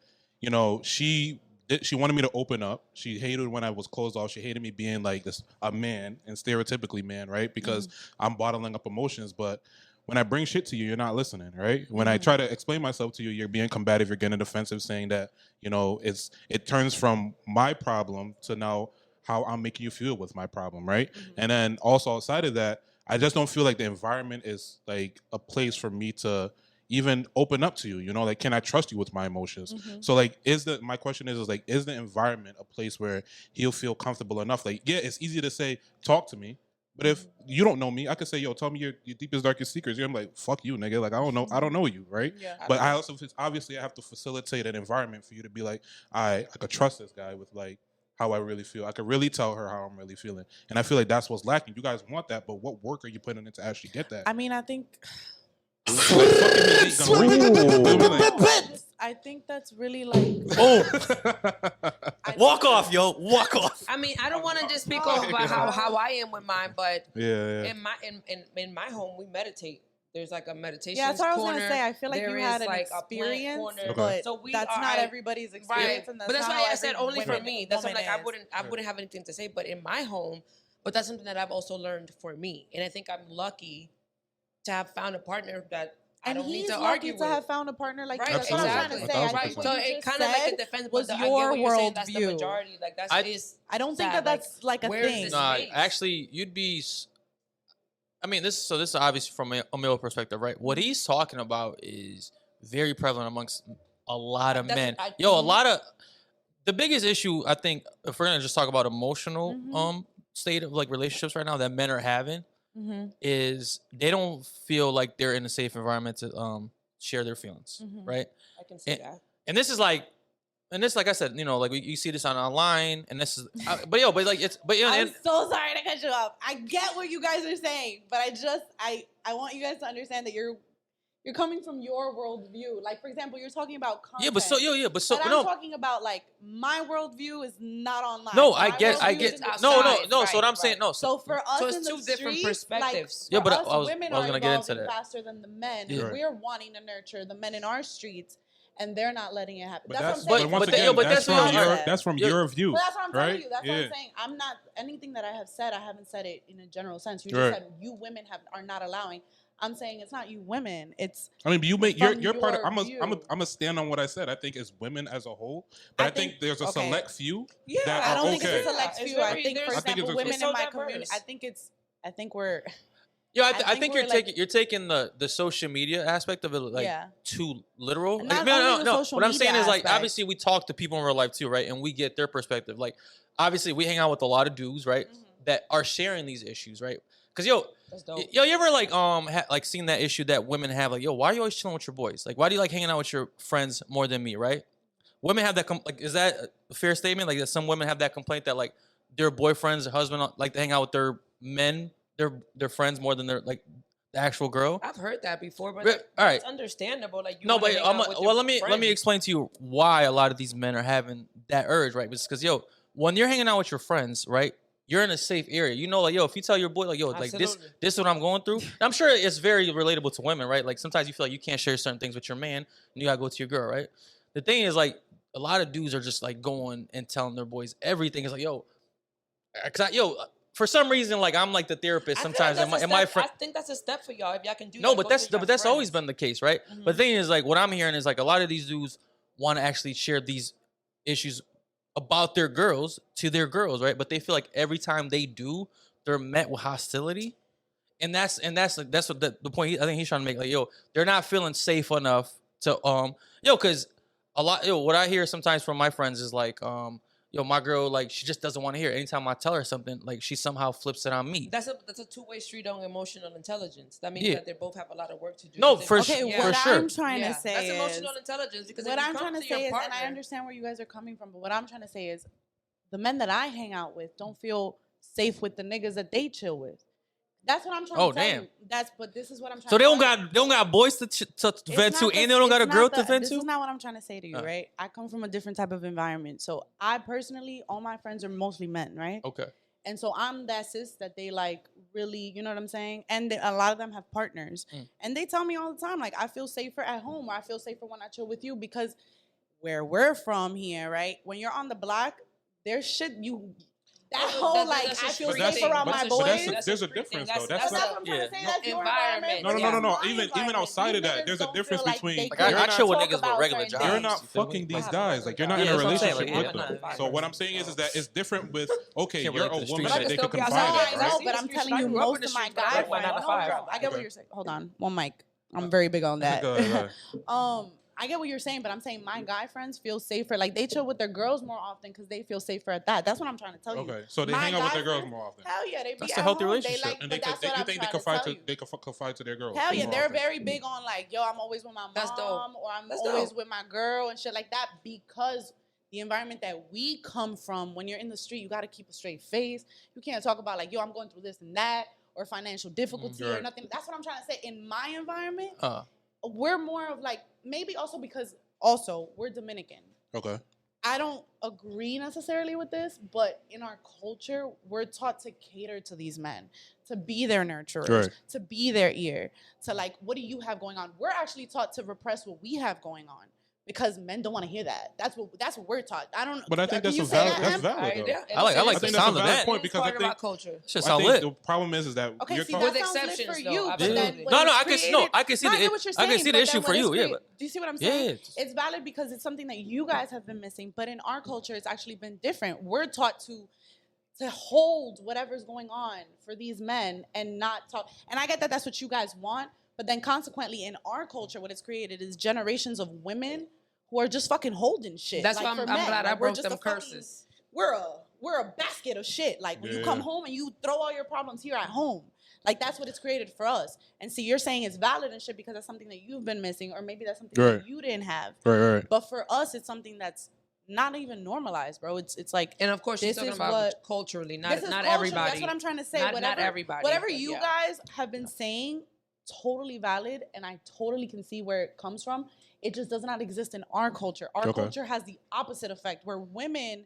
she wanted me to open up. She hated when I was closed off. She hated me being like a man and stereotypically man, right? Because I'm bottling up emotions. But when I bring shit to you, you're not listening, right? When I try to explain myself to you, you're being combative. You're getting defensive, saying that it turns from my problem to now how I'm making you feel with my problem, right? And then also outside of that, I just don't feel like the environment is like a place for me to even open up to you, like, can I trust you with my emotions? So like, my question is like, is the environment a place where he'll feel comfortable enough? Like, yeah, it's easy to say, talk to me. But if you don't know me, I could say, yo, tell me your deepest, darkest secrets. I'm like, fuck you, nigga. Like, I don't know you, right? Yeah. But I also, obviously, I have to facilitate an environment for you to be like, I could trust this guy with like how I really feel. I could really tell her how I'm really feeling. And I feel like that's what's lacking. You guys want that, but what work are you putting in to actually get that? I mean, I think Like, fucking me ain't gonna bring it. You feel me? Like, I think that's really like Boom. I Walk think- off, yo. Walk off. I mean, I don't want to just speak on about how I am with mine, but yeah. in my home we meditate. There's like a meditation. Yeah, that's what I was corner. gonna say. I feel like There you had is, an like, a plant experience, corner. Okay. but So we that's are- not I- everybody's experience. And But that's not why how I said every only for woman- me. That's what, woman like I is. wouldn't have anything to say. But in my home, but that's something that I've also learned for me, and I think I'm lucky to have found a partner that I And don't need he's to lucky argue to with. have found a partner like Right, you. That's what I'm trying Absolutely. to say. I 1000%. think Right. what So you it just kind of like said it depends. was but I get your what you're saying. That's the worldview. majority. Like that's I- is. I don't think sad, that that's like a where's thing. this- Nah, space. actually, I mean, this is obviously from a male perspective, right? What he's talking about is very prevalent amongst a lot of men. A lot of the biggest issue, I think, if we're gonna just talk about emotional state of like relationships right now that men are having, is they don't feel like they're in a safe environment to share their feelings, right? I can see that. And this is like, like I said, you know, like you see this online, and this is, but I'm so sorry to cut you off. I get what you guys are saying, but I want you guys to understand that you're coming from your worldview. Like, for example, you're talking about content. But I'm talking about like my worldview is not online. No, My I get. worldview No. outside, So right, what I'm saying, right. no. So for us it's in the two different streets, perspectives. Like, but us, I was women gonna are get into evolving that. faster than the men. Yeah. And we're wanting to nurture the men in our streets, and they're not letting it happen. But That's but what I'm saying. once but again, that's that's from your view, Well, that's what I'm telling right? you. That's what I'm saying. I'm not anything that I have said. I haven't said it in a general sense. You just Right. said you women are not allowing. I'm saying it's not you women. It's I mean, you make from you're part of. your view. I'm a stand on what I said. I think it's women as a whole, but I think there's a okay. select few Yeah, that I are don't think okay. it's a select It's few. I very- think, for there's- I think example, it's women so in my diverse. community. I think we're. Yo, I I think think you're we're, like- taking the social media aspect of it like Yeah. too literal. Not Like, only the social What I'm saying media is like aspect. obviously we talk to people in real life too, right? And we get their perspective. Like obviously we hang out with a lot of dudes, right? That are sharing these issues, right? Because That's dope. you ever like seen that issue that women have like, yo, why are you always chilling with your boys? Like, why do you like hanging out with your friends more than me, right? Women have that like, is that a fair statement? Like that some women have that complaint that like their boyfriends or husband like to hang out with their men, their friends more than their like the actual girl. I've heard that before, but All right. it's understandable. Like, you No, wanna but hang out with your let me friends. explain to you why a lot of these men are having that urge, right? Because when you're hanging out with your friends, right, you're in a safe area. You know, like if you tell your boy, like like this Absolutely. is what I'm going through. I'm sure it's very relatable to women, right? Like sometimes you feel like you can't share certain things with your man, and you gotta go to your girl, right? The thing is, like a lot of dudes are just like going and telling their boys everything. It's like, for some reason, like I'm like the therapist I feel sometimes, like and that's a my step- friend. I think that's a step for y'all if y'all can do. No, that, but go that's to your that's always friends. been the case, right? But the thing is, like, what I'm hearing is like a lot of these dudes want to actually share these issues about their girls to their girls, right? But they feel like every time they do, they're met with hostility, and that's what the point I think he's trying to make. Like, they're not feeling safe enough to because a lot what I hear sometimes from my friends is like my girl, like she just doesn't want to hear it. Anytime I tell her something, like she somehow flips it on me. That's a two-way street on emotional intelligence. That means Yeah. that they both have a lot of work to do. No, 'Cause for they- sure. Okay, For what sure. I'm trying to say that's is emotional intelligence. Because what if you I'm come trying to your say is, and I partner- understand where you guys are coming from, but what I'm trying to say is, the men that I hang out with don't feel safe with the niggas that they chill with. That's what I'm trying Oh, to tell damn. you. But this is what I'm trying. So to they don't tell you. got boys to vent to, not and the- they don't got a it's girl not to the- vent This to. is not what I'm trying to say to you, right? I come from a different type of environment. So I personally, all my friends are mostly men, right? Okay. And so I'm that sis that they like really, you know what I'm saying? And a lot of them have partners. And they tell me all the time, like, I feel safer at home, or I feel safer when I chill with you, because where we're from here, right? When you're on the block, there's shit that whole like that's I just feel free safe thing. around But my that's boys. just- there's a free thing. difference though. But That's that's what not. I'm trying to say. Yeah. That's your Environment. environment. No. That's my Even environment. outside of These that, there's a niggas don't difference feel like between. they Like, can you're I not- chill with talk niggas with about regular certain jobs. You're things. not You feel me? fucking I these have a guys. regular Like you're job. not in Yeah, a that's what I'm saying. relationship Like, with yeah, them. I'm not- So what I'm saying is that it's different with okay, Can't you're relate a to the woman streets. that they But I can can still be confide outside, in, No, right? right? but I'm See, telling I you, grew up in most the of my streets, but I guy work my friends. 9 to Hold 5. on, I get what See? you're saying. Hold on, one mic. I'm very big on that. Go ahead. I get what you're saying, but I'm saying my guy friends feel safer. Like they chill with their girls more often because they feel safer at that. That's what I'm trying to tell you. Okay, so they My hang out with guy their girls friends- more often. Hell yeah, they be That's at a healthy home. relationship. They like, And but that's what I'm you think they trying to confide tell to you. they confide to their girls? Hell yeah, more they're often. very big on like, yo, I'm always with my mom, That's dope. or I'm That's always dope. with my girl and shit like that, because the environment that we come from, when you're in the street, you got to keep a straight face. You can't talk about like, yo, I'm going through this and that, or financial difficulty or Right. nothing. That's what I'm trying to say. In my environment, Uh, we're more of like, maybe also because also we're Dominican. Okay. I don't agree necessarily with this, but in our culture, we're taught to cater to these men, to be their nurturers, Right. to be their ear, to like, what do you have going on? We're actually taught to repress what we have going on because men don't want to hear that. That's what we're taught. I don't. But I think can that's you a say valid. that, That's Em? valid though. I like I the think that's a sound of valid that. point because I part of our think culture. Shit I sound think lit. the problem is that Okay, you're see, talking- that With sounds lit exceptions, for though, you, but absolutely. then No, when No, it's I can see. No, created- I can see No, I the. get what you're I can saying, see the but then issue when for it's you. Yeah, created- but do you see what I'm yeah, saying? yeah. It's valid because it's something that you guys have been missing, but in our culture, it's actually been different. We're taught to to hold whatever's going on for these men and not talk. And I get that that's what you guys want, but then consequently in our culture, what it's created is generations of women who are just fucking holding shit. That's like, why for I'm men. glad I Like, we're broke just them a fucking- curses. We're a basket of shit. Like, when you come home and you throw all your problems here at home. Like, that's what it's created for us. And see, you're saying it's valid and shit because that's something that you've been missing, or maybe that's something that you didn't have. Right. But for us, it's something that's not even normalized, bro. It's like, And of course, she's this talking is about what- culturally, this not is not culture. everybody. That's what I'm trying to say. Not everybody. Whatever but you yeah. guys have been saying, totally valid, and I totally can see where it comes from. It just does not exist in our culture. Our culture has the opposite effect, where women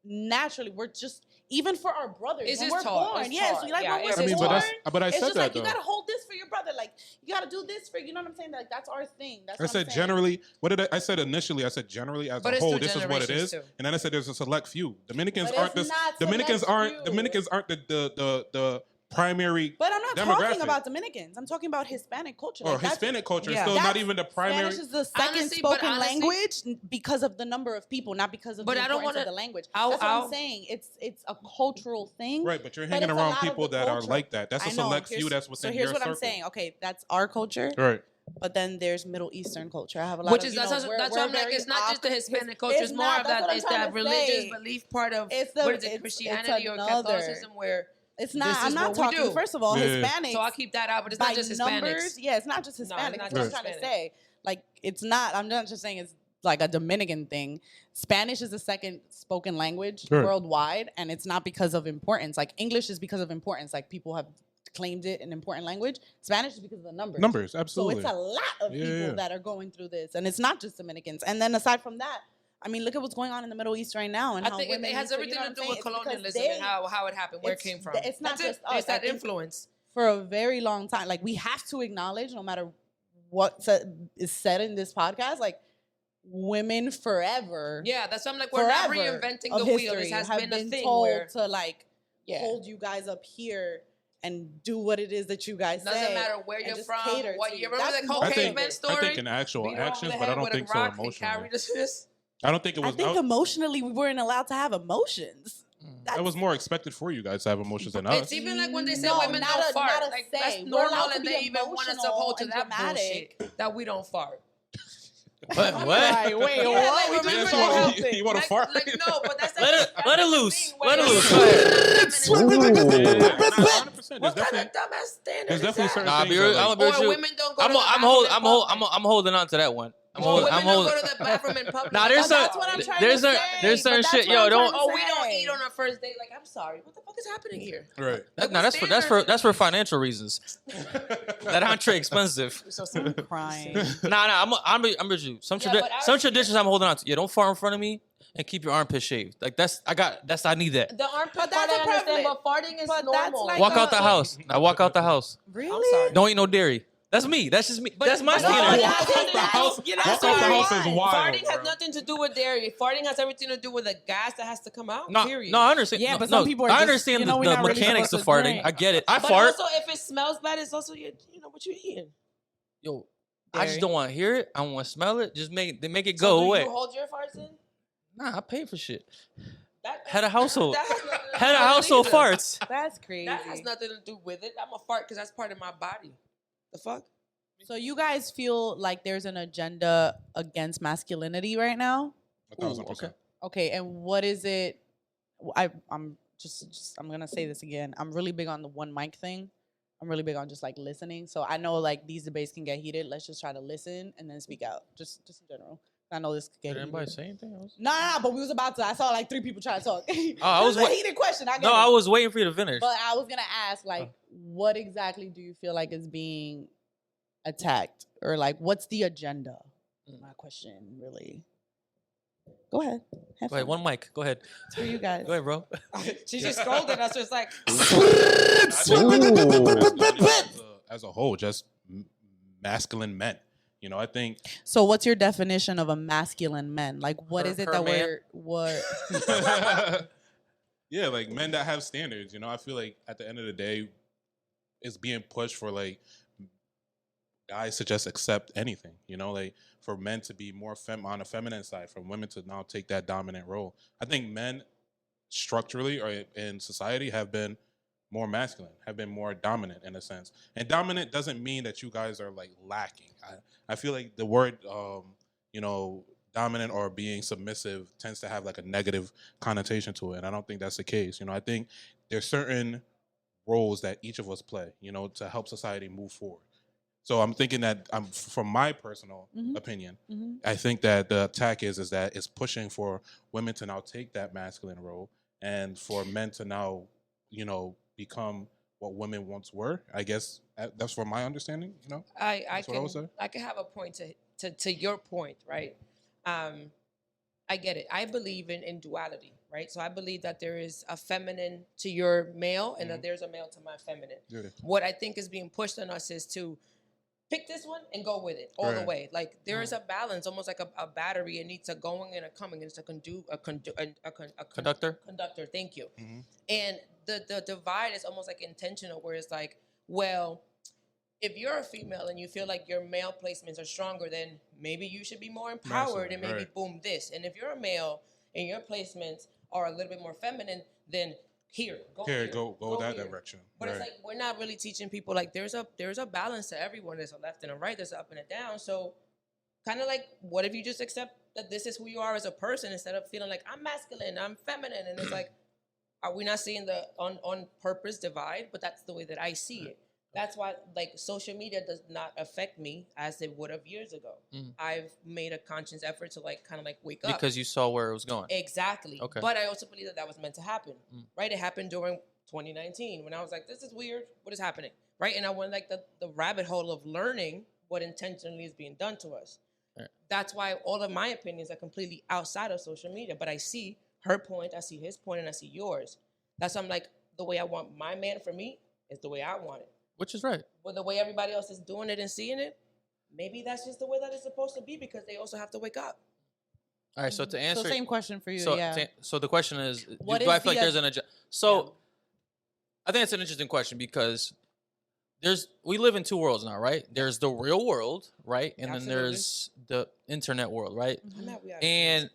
naturally, we're just, even for our brothers, It's when just we're taught. born, it's yes, taught. we like Yeah, when we're it's I mean, just born. but I It's said just that like though. you gotta hold this for your brother, like you gotta do this for, you know what I'm saying? Like that's our thing. That's I what said I'm saying. generally. What did I said initially? I said generally as But a it's whole, through this is what it generations, is, too. and then I said there's a select few. Dominicans But aren't it's this. not Dominicans select aren't. few. Dominicans aren't the primary. But I'm not demographic. talking about Dominicans. I'm talking about Hispanic culture. Or Like, that's- Hispanic culture is yeah. still not That's- even the primary. Spanish is the second Honestly, but spoken honestly- language because of the number of people, not because of But the I don't importance wanna- of the language. I'll- That's what I'll- I'm saying. It's a cultural thing. Right, but you're But hanging it's a around lot of people the that are culture. like that. That's a I know. select few that's within So here's your what circle. I'm saying. Okay, that's our culture. Right. But then there's Middle Eastern culture. I have a lot Which of, is you that's know, also, we're- that's we're why I'm like, very it's not just the Hispanic it's culture. It's more not- of that's that. what It's I'm trying that to religious say. belief part of It's the- what is it, it's Christianity or another- Catholicism, where It's not. this I'm is not what we talking. do. First of all, Yeah. Hispanics. so I'll keep that out. But it's by not just numbers, Hispanics. yeah, it's not just No, it's Hispanic. not That's what I'm just trying to Hispanic. say. Like, it's not. I'm not just saying it's like a Dominican thing. Spanish is the second spoken language Right. worldwide, and it's not because of importance. Like, English is because of importance. Like, people have claimed it an important language. Spanish is because of the numbers. Numbers, So absolutely. it's a lot of Yeah, people yeah. that are going through this, and it's not just Dominicans. And then aside from that, I mean, look at what's going on in the Middle East right now, and I how think women it has need everything you know to do what I'm with saying? It's because colonialism they- and how it happened, where it came from. It's not That's just it. us. It's that I think influence. for a very long time. Like, we have to acknowledge, no matter what is said in this podcast, like, women forever, Yeah, that's why I'm like, we're not forever reinventing of the wheel. history This has have been a thing told where to like yeah, hold you guys up here and do what it is that you guys doesn't say. matter where and you're just from, cater what to you you. remember That's the whole my I think- caveman I story. think in actual Beat her over actions, the but I head don't with a think so rock and emotionally. carry the fist. I don't think it I was. think emotionally we weren't allowed to have emotions. That was more expected for you guys to have emotions than It's us. even like when they say No, women not don't a- fart. not a Like say. that's We're normal, allowed to and be they even want us to emotional hold to and that dramatic. bullshit that we don't fart. What? Right, wait, Yeah, what? like, We remember just that wanna whole help you, it. you want to Like, fart? like no, but that's Let it- that's let it the loose. thing where Let it it's loose. not Go feminine. Yeah, 100%. What kind of dumbass standard There's is definitely that? certain Nah, things be that, real, like- I'm gonna be Or real. women don't go I'm to the I'm bathroom hold in I'm hold public. I'm holding on to that one. I'm Or holding women I'm don't holding. go to the bathroom in public. Nah, there's That's some what I'm trying there's to certain say, there's certain but shit. that's Yo, what I'm don't. trying to Oh, we don't say. eat on our first date. Like, I'm sorry. What the fuck is happening here? Right. Like, Nah, what that's for standards? financial reasons. That entree expensive. I'm crying. Nah, I'm with you. Some Yeah, but I some was- traditions I'm holding on to. Yeah, don't fart in front of me and keep your armpit shaved. Like I need that. The armpit But part that's I a understand, privilege. but farting is But that's normal. like Walk a- out the house. Now walk out the house. Really? sorry. Don't eat no dairy. That's me. That's just me. That's my but no, standard. yeah, Walk out the house. You're not Walk out the sorry. house is wild. Farting has bro. nothing to do with dairy. Farting has everything to do with the gas that has to come out. No, period. no, I understand. Yeah, no, but some no, people are I just, understand you know, we're the not really mechanics of supposed to farting. drink. I get it. I But fart. also, if it smells bad, it's also you know what you're eating. Yo, I Dairy. just don't want to hear it. I want to smell it. Just make it So go do away. you hold your farts in? Nah, I pay for shit. That, Head of household. That has nothing to Head of do with it household either. farts. That's crazy. That has nothing to do with it. I'm a fart because that's part of my body. The fuck? So you guys feel like there's an agenda against masculinity right now? 1,000%. Okay, and what is it? I'm just I'm gonna say this again. I'm really big on the one mic thing. I'm really big on just like listening. So I know like these debates can get heated. Let's just try to listen and then speak out. Just in general. I know this could get Did anybody heated. say anything else? Nah, but we was about to. I saw like 3 people trying to talk. I was This is a wait- heated question. I get No, it. I was waiting for you to finish. But I was gonna ask, like, what exactly do you feel like is being attacked, or like, what's the agenda? My question, really. Go ahead. Have Go ahead, fun. one mic. Go ahead. It's for you guys. Go ahead, bro. She just scolded us. So it's like, As a whole, just masculine men. You know, I think So, what's your definition of a masculine man? Like, what Her- is it her that man. what? yeah, like men that have standards. You know, I feel like at the end of the day, it's being pushed for like guys to just accept anything. You know, like for men to be more on the feminine side, for women to now take that dominant role. I think men structurally or in society have been more masculine, have been more dominant in a sense. And dominant doesn't mean that you guys are like lacking. I feel like the word, you know, dominant or being submissive tends to have like a negative connotation to it. And I don't think that's the case. You know, I think there's certain roles that each of us play, you know, to help society move forward. So I'm thinking that from my personal opinion, I think that the attack is that it's pushing for women to now take that masculine role and for men to now, you know, become what women once were. I guess that's from my understanding. You know, I that's what I would say. can have a point to your point, right? I get it. I believe in duality, right? So I believe that there is a feminine to your male and that there's a male to my feminine. Yeah. What I think is being pushed on us is to pick this one and go with it all the Right. way. Like there is a balance, almost like a battery. It needs a going and a coming. It's a Conductor? Conductor. Thank you. Mhm. And the divide is almost like intentional, where it's like, well, if you're a female and you feel like your male placements are stronger, then maybe you should be more empowered and maybe right. boom this. And if you're a male and your placements are a little bit more feminine, then go that here. direction. But Right. it's like we're not really teaching people like there's a balance to everyone. There's a left and a right. There's an up and a down. So kind of like, what if you just accept that this is who you are as a person instead of feeling like I'm masculine, I'm feminine, and it's like, are we not seeing the on purpose divide? But that's the way that I see it. That's why like social media does not affect me as it would have years ago. I've made a conscious effort to like kind of like wake up. Because you saw where it was going. Exactly. Okay. But I also believe that was meant to happen, right? It happened during 2019 when I was like, this is weird. What is happening? Right? And I went like the rabbit hole of learning what intentionally is being done to us. Right. That's why all of my opinions are completely outside of social media. But I see her point, I see his point, and I see yours. That's why I'm like, the way I want my man for me is the way I want it. Which is right. But the way everybody else is doing it and seeing it, maybe that's just the way that it's supposed to be because they also have to wake up. All right, so to answer... So same question for you, So, yeah. so the question is, What do I is feel like the there's an agenda? So I think it's an interesting question because we live in two worlds now, right? There's the real world, right? And Absolutely. then there's the internet world, right? I'm happy I And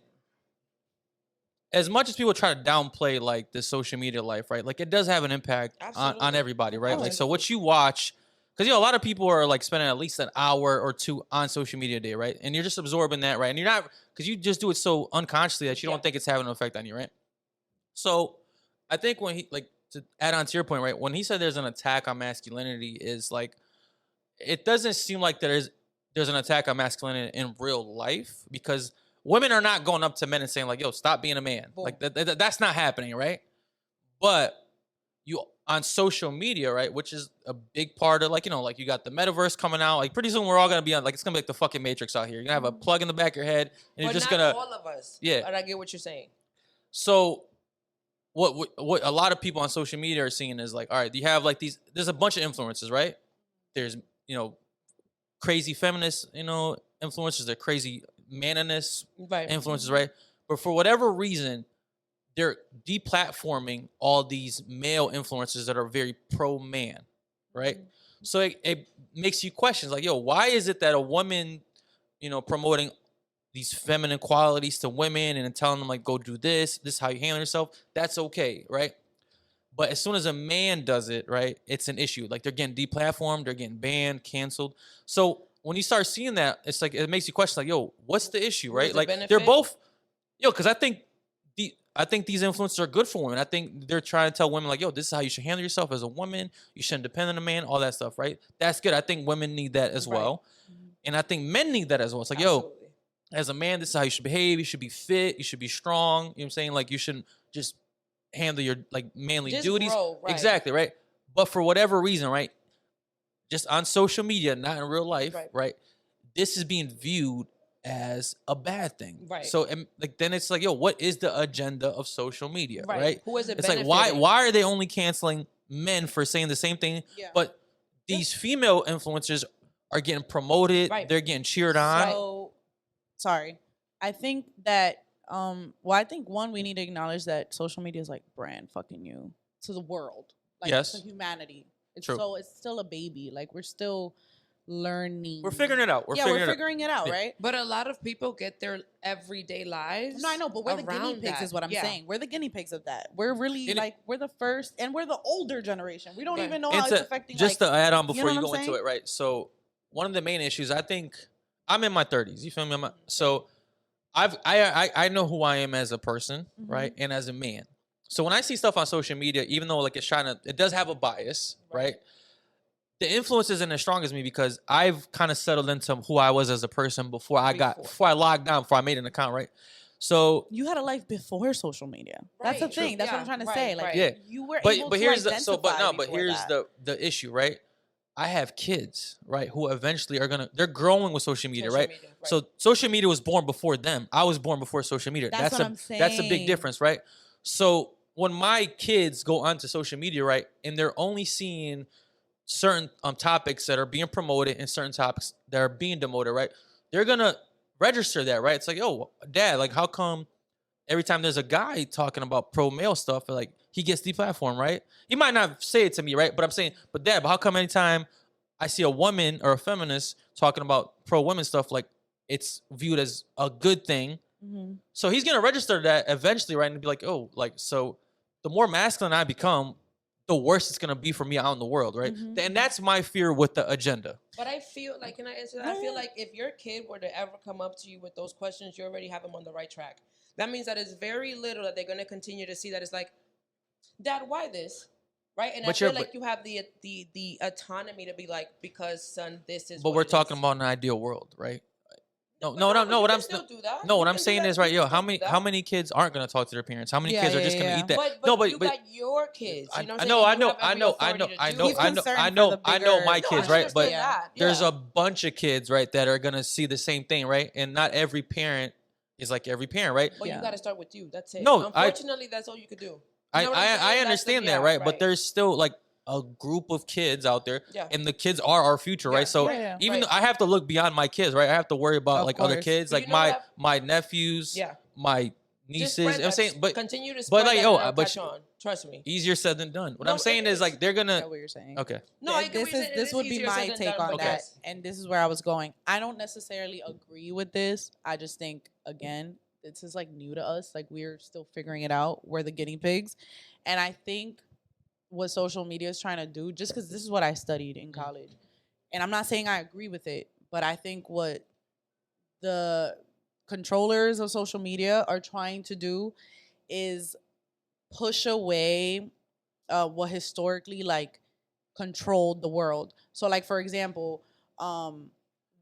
as much as people try to downplay like the social media life, right? Like it does have an impact on Absolutely. everybody, right? Like course. so what you watch, because a lot of people are like spending at least an hour or two on social media a day, right? And you're just absorbing that, right? And you're not, because you just do it so unconsciously that you don't think it's having an effect on you, right? So I think when he, like, to add on to your point, right? When he said there's an attack on masculinity, is like, it doesn't seem like there's an attack on masculinity in real life, because women are not going up to men and saying like, yo, stop being a man. Boom. Like that's not happening, right? But you on social media, right, which is a big part of like, you know, like you got the metaverse coming out. Like pretty soon we're all gonna be on, like, it's gonna be like the fucking Matrix out here. You're gonna have a plug in the back of your head and you're but just not gonna, all of us. Yeah. But I get what you're saying. so what a lot of people on social media are seeing is like, all right, you have like there's a bunch of influencers, right? There's, you know, crazy feminists, you know, influencers, they're crazy manliness Right. influencers, right? But for whatever reason, they're deplatforming all these male influencers that are very pro-man, right? So it makes you question, like, yo, why is it that a woman, you know, promoting these feminine qualities to women and telling them like, go do this is how you handle yourself, that's okay, right? But as soon as a man does it, right, it's an issue. Like they're getting deplatformed, they're getting banned, canceled. So when you start seeing that, it's like, it makes you question, like, yo, what's the issue, right? Where's the Like they're benefit? both, because I think these influencers are good for women. I think they're trying to tell women like, yo, this is how you should handle yourself as a woman. You shouldn't depend on a man, all that stuff, right? That's good. I think women need that as Right. well. And I think men need that as well. It's like, yo, as a man, this is how you should behave. You should be fit. You should be strong. You know what I'm saying? Like you shouldn't just handle your like manly Just duties. grow, right. Exactly, right? But for whatever reason, right? Just on social media, not in real life, Right. right? This is being viewed as a bad thing. Right. So like then it's like, yo, what is the agenda of social media, right? Who is it It's like benefiting? why are they only canceling men for saying the same thing? Yeah. But these female influencers are getting promoted, Right. they're getting cheered on. So, sorry. I think that, I think one, we need to acknowledge that social media is like brand fucking you to the world. Like Yes. to humanity. It's True. so, it's still a baby. Like we're still learning. We're figuring it out. We're figuring it out, Yeah. right? But a lot of people get their everyday lives. No, I know, but we're the guinea around pigs, that. is what I'm Yeah. saying. We're the guinea pigs of that. We're really And it- we're the first, and we're the older generation. We don't Right. even know And how it's affecting. just to add on before know you what go I'm into saying? it, right? So one of the main issues, I think, I'm in my 30s. You feel me? So I know who I am as a person, right, and as a man. So when I see stuff on social media, even though like it does have a bias, right? The influence isn't as strong as me because I've kind of settled into who I was as a person before I logged down, before I made an account, right? So You had a life before social media. That's the Right. thing. That's what I'm Yeah, trying to right, say. Like, right. Yeah. you were but able but to here's the identify but before here's that. the issue, right? I have kids, right, who eventually they're growing with social media, right? So social media was born before them. I was born before social media. That's what I'm That's a big saying. difference, right? So when my kids go onto social media, right, and they're only seeing certain topics that are being promoted and certain topics that are being demoted, right? They're gonna register that, right? It's like, yo, dad, like how come every time there's a guy talking about pro male stuff, like he gets the platform, right? He might not say it to me, right? But I'm saying, but dad, but how come anytime I see a woman or a feminist talking about pro women stuff, like it's viewed as a good thing? Mhm. So he's gonna register that eventually, right? And be like, oh, like so the more masculine I become, the worse it's gonna be for me out in the world, right? Mhm. And that's my fear with the agenda. But I feel like, can I answer that? I feel like if your kid were to ever come up to you with those questions, you already have them on the right track. That means that it's very little that they're going to continue to see that it's like, Dad, why this? Right? And But I feel you're- like you have the autonomy to be like, because son, this is. But what we're it talking is. about an ideal world, right? No. You What I'm can still do that. no, what You I'm can do saying that. is right, You yo, can still do how that. many kids aren't gonna talk to their parents? How many Yeah, kids are yeah, just gonna yeah. eat that? But no, you got your kids. You know what I I'm know, saying? You have every authority to do He's it. concerned for the I know bigger- my No, kids, I right? But understand that. there's Yeah. a bunch of kids, right, that are gonna see the same thing, right? And not every parent is like every parent, right? But Yeah. you got to start with you. That's it. No, Unfortunately, that's all you could do. You know what I'm saying? I That's understand yeah, that, right? But there's still like a group of kids out there, Yeah. and the kids are our future, Yeah, right? So yeah, even right. though I have to look beyond my kids, right? I have to worry about Of like other course. kids, But like you know what my nephews, Yeah. my Just nieces. spread You know what I'm that. saying, but Continue to spread like, that yo, and it'll but catch on. Trust me. easier said than done. What No, I'm saying it is like is. they're I gonna get what you're saying. okay. No, I get what this you're is saying. this It would be easier my said than take done, on but that, yes. and this is where I was going. I don't necessarily agree with this. I just think again, this is like new to us. Like we're still figuring it out. We're the guinea pigs, and I think what social media is trying to do, just because this is what I studied in college, and I'm not saying I agree with it, but I think what the controllers of social media are trying to do is push away what historically like controlled the world. So like for example,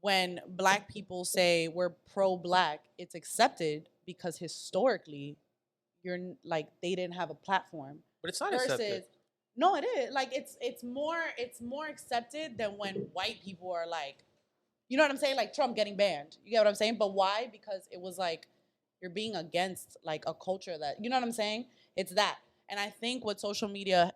when black people say we're pro-black, it's accepted because historically like they didn't have a platform. But it's not Versus accepted. no, it is. Like it's more accepted than when white people are like, you know what I'm saying? Like Trump getting banned. You get what I'm saying? But why? Because it was like you're being against like a culture that, you know what I'm saying? It's that. And I think what social media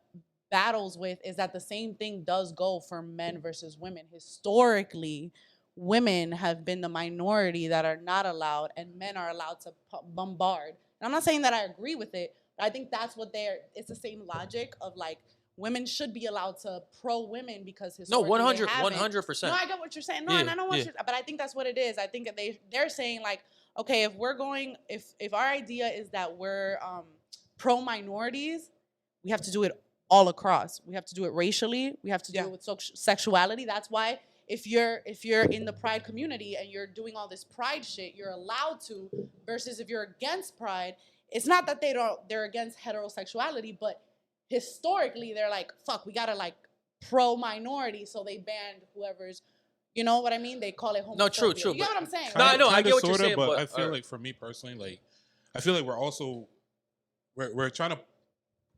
battles with is that the same thing does go for men versus women. Historically, women have been the minority that are not allowed, and men are allowed to bombard. And I'm not saying that I agree with it, but I think that's what it's the same logic of like women should be allowed to pro women because No, historically they 100%. No, I get what you're saying. No, Yeah, and I don't want yeah. you, but I think that's what it is. I think that they're saying like, okay, if our idea is that we're pro minorities, we have to do it all across. We have to do it racially. We have to do Yeah. it with sexuality. That's why if you're in the pride community and you're doing all this pride shit, you're allowed to. Versus if you're against pride, it's not that they're against heterosexuality, but historically they're like, fuck, we gotta like pro minority, so they banned whoever's. You know what I mean? They call it homophobia. No, true, You know but- what I'm saying? No, I know, I Kinda, get what you're sorta, saying, but I feel like for me personally, like I feel like we're also we're trying to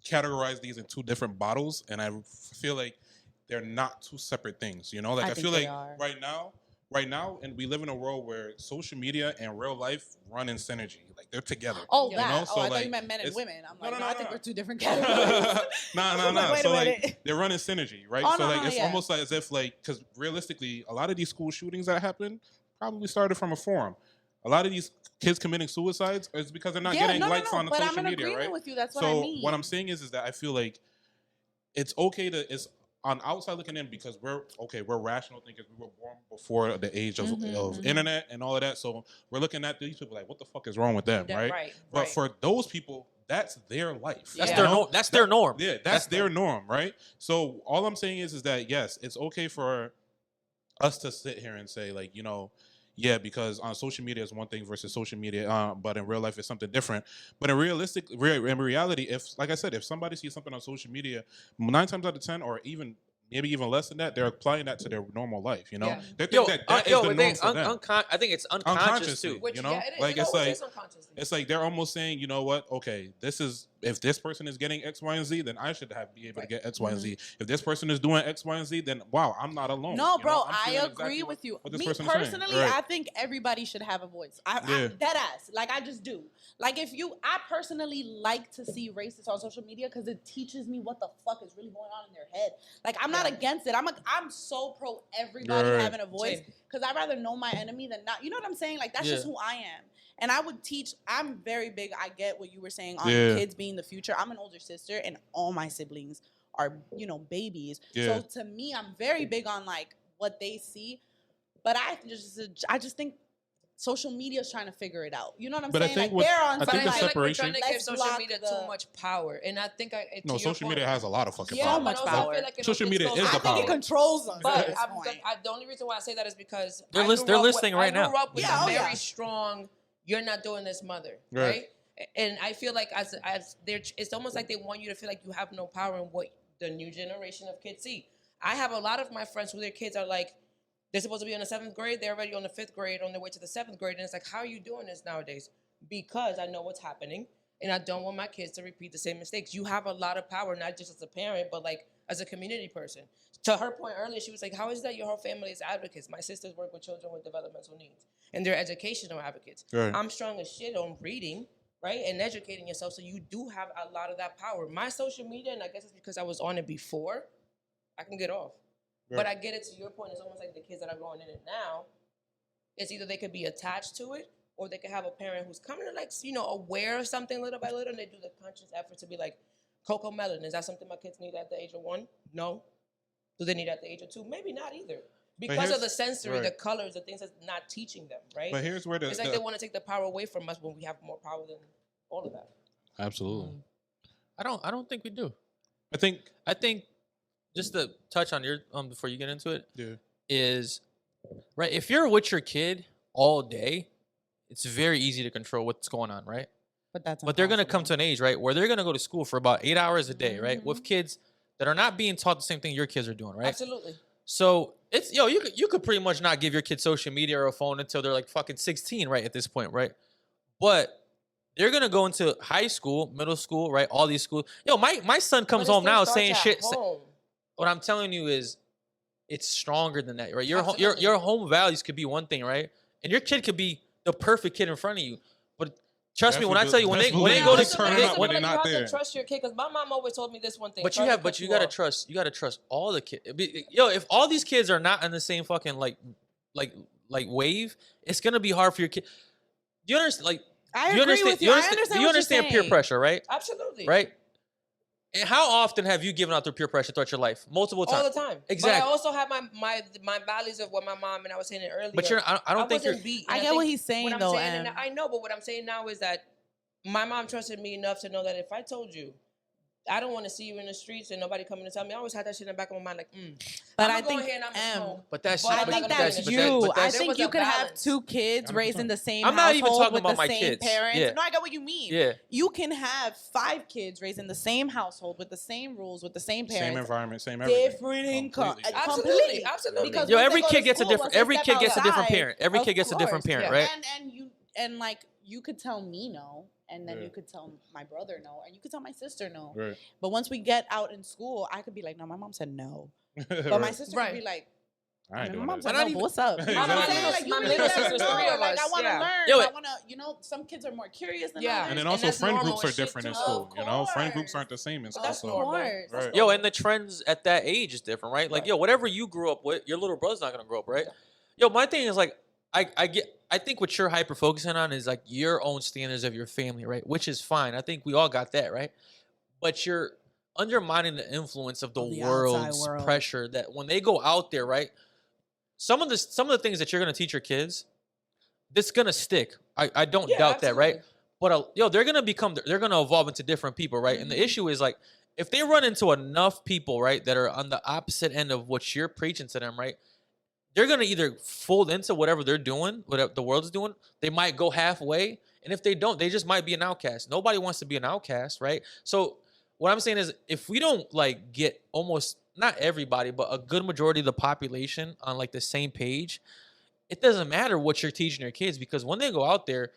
categorize these in two different bottles, and I feel like they're not two separate things. You know, like I I think feel they like are. right now, and we live in a world where social media and real life run in synergy. Like they're together. Oh, you that. know? So I thought like, you meant men and it's- women. I'm No, like, no, I no, think no. we're two different categories. No. Wait a So like minute. they're running synergy, right? Oh, so no, like no, it's yeah. almost like as if like because realistically, a lot of these school shootings that happen probably started from a forum. A lot of these kids committing suicides is because they're not getting likes on the but social I'm in media, agreement right? with you. That's what So I mean. what I'm saying is that I feel like it's okay to it's on outside looking in, because we're rational thinkers. We were born before the age of internet and all of that. So we're looking at these people like, what the fuck is wrong with them, right? Right. But for those people, that's their life. That's Yeah. their that's their norm. Yeah, that's their norm, right? So all I'm saying is that yes, it's okay for us to sit here and say, like, yeah, because on social media is one thing versus social media, but in real life it's something different. But in reality, if, like I said, if somebody sees something on social media, 9 times out of 10, or maybe even less than that, they're applying that to their normal life. Yeah. They think that is the norm for them. I think it's unconscious too. Which, It is, is, unconsciously. it's like they're almost saying, you know what? Okay, if this person is getting X, Y, and Z, then I should be able to get X, Y, and Z. If this person is doing X, Y, and Z, then wow, I'm not alone. No, bro, I'm I feeling agree exactly with you. what this Me person is saying. personally, Right. I think everybody should have a voice. I dead ass. Like, I just do. Like, I personally like to see racists on social media because it teaches me what the fuck is really going on in their head. Like, I'm not against it. I'm so pro everybody Right. having a voice Same. because I'd rather know my enemy than not. You know what I'm saying? Like, that's just who I am. And I would teach. I'm very big. I get what you were saying on kids being the future. I'm an older sister, and all my siblings are, babies. Yeah. So to me, I'm very big on like what they see. But I just think social media is trying to figure it out. You know what I'm But I saying? think like they're on. I But think I the feel like we're separation- trying to give Let's social block media the- too much power, and I think No, social media has a lot of fucking yeah, so power. much but also I power. feel like it Social media goes- is I the think power. it controls us. But at this point. the only reason why I say that is because They're I they're grew up listening with- right now. I grew up with Yeah, a oh, very yeah. strong, you're not doing this mother, Right. right? And I feel like as it's almost like they want you to feel like you have no power in what the new generation of kids see. I have a lot of my friends who their kids are like, they're supposed to be in the 7th grade, they're already on the 5th grade on their way to the 7th grade, and it's like, how are you doing this nowadays? Because I know what's happening, and I don't want my kids to repeat the same mistakes. You have a lot of power, not just as a parent, but like as a community person. To her point earlier, she was like, how is that your whole family is advocates? My sisters work with children with developmental needs, and they're educational advocates. Right. I'm strong as shit on reading, right, and educating yourself, so you do have a lot of that power. My social media, and I guess it's because I was on it before, I can get off. Right. But I get it to your point. It's almost like the kids that are going in it now, it's either they could be attached to it, or they could have a parent who's coming to like, aware of something little by little, and they do the conscious effort to be like, Coco Melon, is that something my kids need at the age of 1? No. Do they need at the age of 2? Maybe not either. Because of here's- the sensory, the right. colors, the things that's not teaching them, right? But here's where It's like they want to take the power away from us when we have more power than all of that. absolutely. I don't think we do. I think I think just to touch on your before you get into it is right. If you're with your kid all day, it's very easy to control what's going on, right? But they're gonna come to an age, right, where they're gonna go to school for about 8 hours a day, right, with kids that are not being taught the same thing your kids are doing, right? Absolutely. So it's you could pretty much not give your kid social media or a phone until they're like fucking 16, right? At this point, right? But they're gonna go into high school, middle school, right? All these schools. My son comes But it home still now starts saying at shit. home. What I'm telling you is, it's stronger than that, right? Your Absolutely. home values could be one thing, right? And your kid could be the perfect kid in front of you. But trust me when I tell you, when they Best go believe to they turn up when you they're not have there. to trust your kid, because my mom always told me this one thing. But sorry to cut you gotta off. trust all the kids. If all these kids are not in the same fucking like wave, it's gonna be hard for your kid. Do you understand? Like, I do you agree understand? with Do you. you I understand? understand Do you what you're understand peer saying. pressure, right? Absolutely. Right. And how often have you given out through peer pressure throughout your life? Multiple times. All the time. Exactly. But I also have my values of what my mom, and I was saying it earlier. But I don't think you're. wasn't beat, I and get what think he's saying, what I'm though, saying, and- and I know, but what I'm saying now is that my mom trusted me enough to know that if I told you, I don't want to see you in the streets and nobody coming to tell me. I always had that shit in the back of my mind, like, But I'm I gonna go think ahead and I'm gonna smoke. But that's. But I I'm think not gonna that's do it. you. But I that's- There think was you a could have balance. 2 kids raised in the same I'm not even household talking with about the my same kids. parents. Yeah. No, I get what you mean. Yeah. You can have 5 kids raised in the same household with the same rules, with the same parents. same environment, same everything. Different income. Completely. Absolutely, absolutely. Because Yo, once every they go kid to gets a school, different. once they Every step kid gets a different outside, parent. Every of kid gets a different course, parent, yeah. right? And like you could tell me no, and then Yeah. you could tell my brother no, and you could tell my sister no. Right. But once we get out in school, I could be like, no, my mom said no, but my sister Right. could be like, I ain't my doing mom that. said But not no, even- but what's up? You know what I'm Exactly. saying? Like, you My really little never sister's know. 3 of Like, I us, want to yeah. learn. Yo, I want to. Some kids are more curious than Yeah. others. And then And also that's friend normal groups are and shit, different in too. school. Of You know, friend course. groups aren't the same in school. That's so- normal. That's Right. Yo, normal. and the trends at that age is different, right? Like, Right. yo, whatever you grew up with, your little brother's not gonna grow up, right? Yo, my thing is like, I think what you're hyper focusing on is like your own standards of your family, right? Which is fine. I think we all got that, right? But you're undermining the influence of the Of the outside world's world. pressure. That when they go out there, right? Some of the things that you're gonna teach your kids, this gonna stick. I don't Yeah, doubt that, right? absolutely. But they're gonna evolve into different people, right? And the issue is like, if they run into enough people, right, that are on the opposite end of what you're preaching to them, right, they're gonna either fold into whatever they're doing, whatever the world is doing. They might go halfway, and if they don't, they just might be an outcast. Nobody wants to be an outcast, right? So what I'm saying is, if we don't like get almost not everybody, but a good majority of the population on like the same page, it doesn't matter what you're teaching your kids, because when they go out there,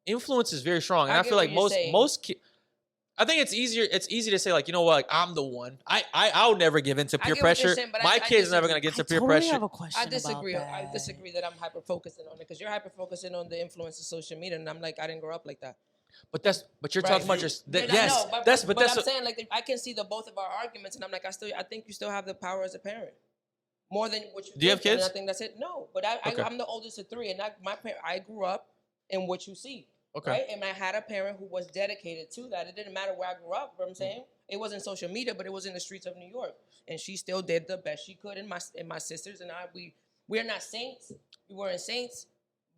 influence is very strong, and I I get feel what like you're saying. most kids. I think it's easier. It's easy to say, like, you know what, like, I'm the one. I'll never give into I peer get what you're pressure. saying, but My I kid's never disagree. gonna get I into peer totally pressure. have a question. I disagree. About I that. disagree that I'm hyper focusing on it, because you're hyper focusing on the influence of social media, and I'm like, I didn't grow up like that. But you're Right. talking about just that, And I yes. know, but that's I'm saying, like, I can see the both of our arguments, and I'm like, I think you still have the power as a parent, more than what you. Do you have think, and kids? I think that's it. No, but Okay. I'm the oldest of three, and I grew up in what you see. Okay. Right, and I had a parent who was dedicated to that. It didn't matter where I grew up. You know what I'm saying, it wasn't social media, but it was in the streets of New York, and she still did the best she could. And my sisters and I, we're not saints. We weren't saints,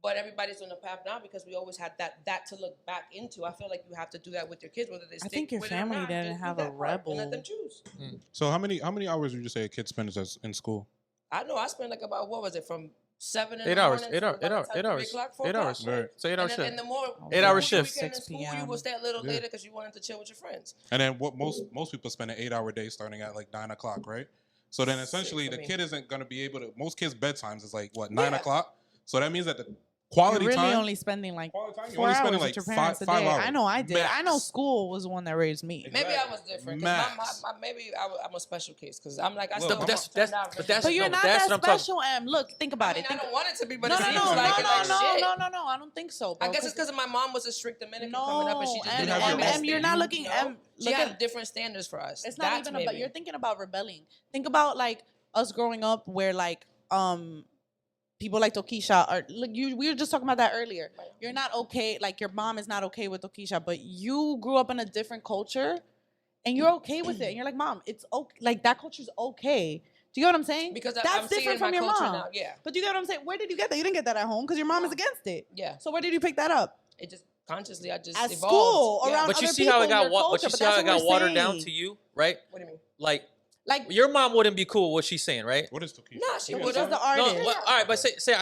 but everybody's on the path now because we always had that to look back into. I feel like you have to do that with your kids, whether they. I think your with it or family not, didn't just do have that a part and let rebel. them choose. So how many hours would you say a kid spends in school? I know I spent like about, what was it, from 7 in 8 the hours. morning 8 to hours. 8 about hours. the time 8 3 hours. o'clock, 4 8 o'clock, hours. Right. So 8 hour and shift. the more 8 hour you shift. weekend in 6 school, you p.m. will stay a little Yeah. later because you wanted to chill with your friends. And then what most people spend an 8-hour day starting at like 9 o'clock, right? So then essentially Sick the for me. kid isn't going to be able to. Most kids' bedtimes is like what 9 Yeah. o'clock. So that means that the You're quality really time. only spending like quality time, you're 4 only hours spending with like your parents five a day. hours. I know I did. I know Max. school was the one that raised me. Maybe I was different. 'Cause Max. maybe I'm a special case because I'm like, I Look, still but don't that's- turn out but really that's- But good. you're no, not that's that what I'm talking- special, Em. Look, think about I mean, it. I don't want it to be, but No, it no, seems no, no, like no, it, like shit. no. I don't think so, bro. I guess it's because my mom was a strict Dominican no, coming up, and she just and, didn't have and, your have own and you're not looking. She Look had at different standards for us. it's not That's even about. maybe. You're thinking about rebelling. Think about like us growing up, where like people like Tokisha are. Look, we were just talking about that earlier. Right. You're not okay. Like your mom is not okay with Tokisha, but you grew up in a different culture, and you're okay with it. And you're like, Mom, it's okay. Like that culture's okay. Do you get what I'm saying? Because that's I'm different seeing from my your culture mom. now. Yeah, But do you get what I'm saying? Where did you get that? You didn't get that at home because your mom is No. against it. yeah. So where did you pick that up? It just consciously, I just At evolved. school, Yeah. around But you other see how it people in got your but culture, you but see how that's it what got we're watered down saying. to you, right? What do you mean? Like Like your mom wouldn't be cool with what she's saying, right? What is Tokisha? Nah, she Yeah, would've. just the No, artist. well, all right, but say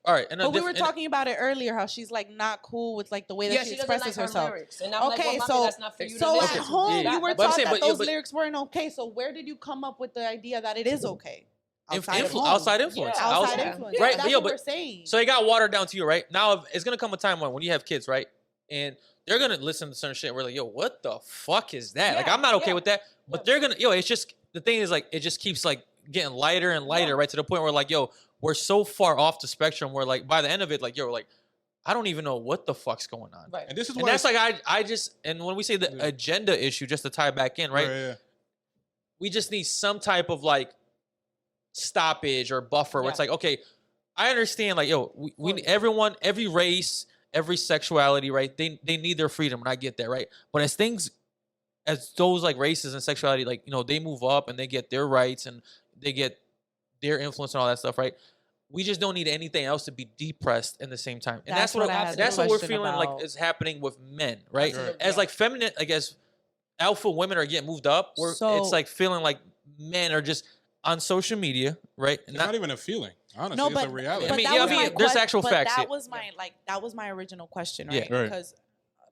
all right. But we were talking about it earlier, how she's like not cool with like the way that Yeah, she she doesn't like expresses her herself. lyrics, and I'm like, Okay, well, so mommy, that's not for you to so listen at to. home Yeah, you were but But I'm taught saying, that but- those but- lyrics weren't okay. So where did you come up with the idea that it is okay? Outside of home. outside influence. Yeah, Outside Yeah. influence. Right, That's but yo, what but- we're saying. So it got watered down to you, right? Now it's gonna come a time when you have kids, right? And they're gonna listen to certain shit. We're like, yo, what the fuck is that? Like, Yeah, I'm not okay yeah. with that. But they're gonna, it's just the thing is like it just keeps like getting lighter and lighter, Yeah. right? To the point where like, yo, we're so far off the spectrum. Where like by the end of it, like, yo, like I don't even know what the fuck's going on. Right. And this is And why that's like I just and when we say the Yeah. agenda issue, just to tie it back in, right? Yeah. We just need some type of like stoppage or buffer where it's Yeah. like, okay, I understand, like, yo, we Fully. everyone, every race, every sexuality, right? They need their freedom, and I get that, right? But as those like races and sexuality, like, they move up and they get their rights and they get their influence and all that stuff, right? We just don't need anything else to be depressed in the same time, and That's what I had the that's what we're question feeling about. like is happening with men, right? Absolutely. As Yeah. like feminine, I guess, alpha women are getting moved up. So- It's like feeling like men are just on social media, right? It's not even a feeling. Honestly, No, it's but, a reality. but I mean, that yeah, was I mean, my there's que- actual but facts That here. was my that was my original question, Yeah. right? Right. Because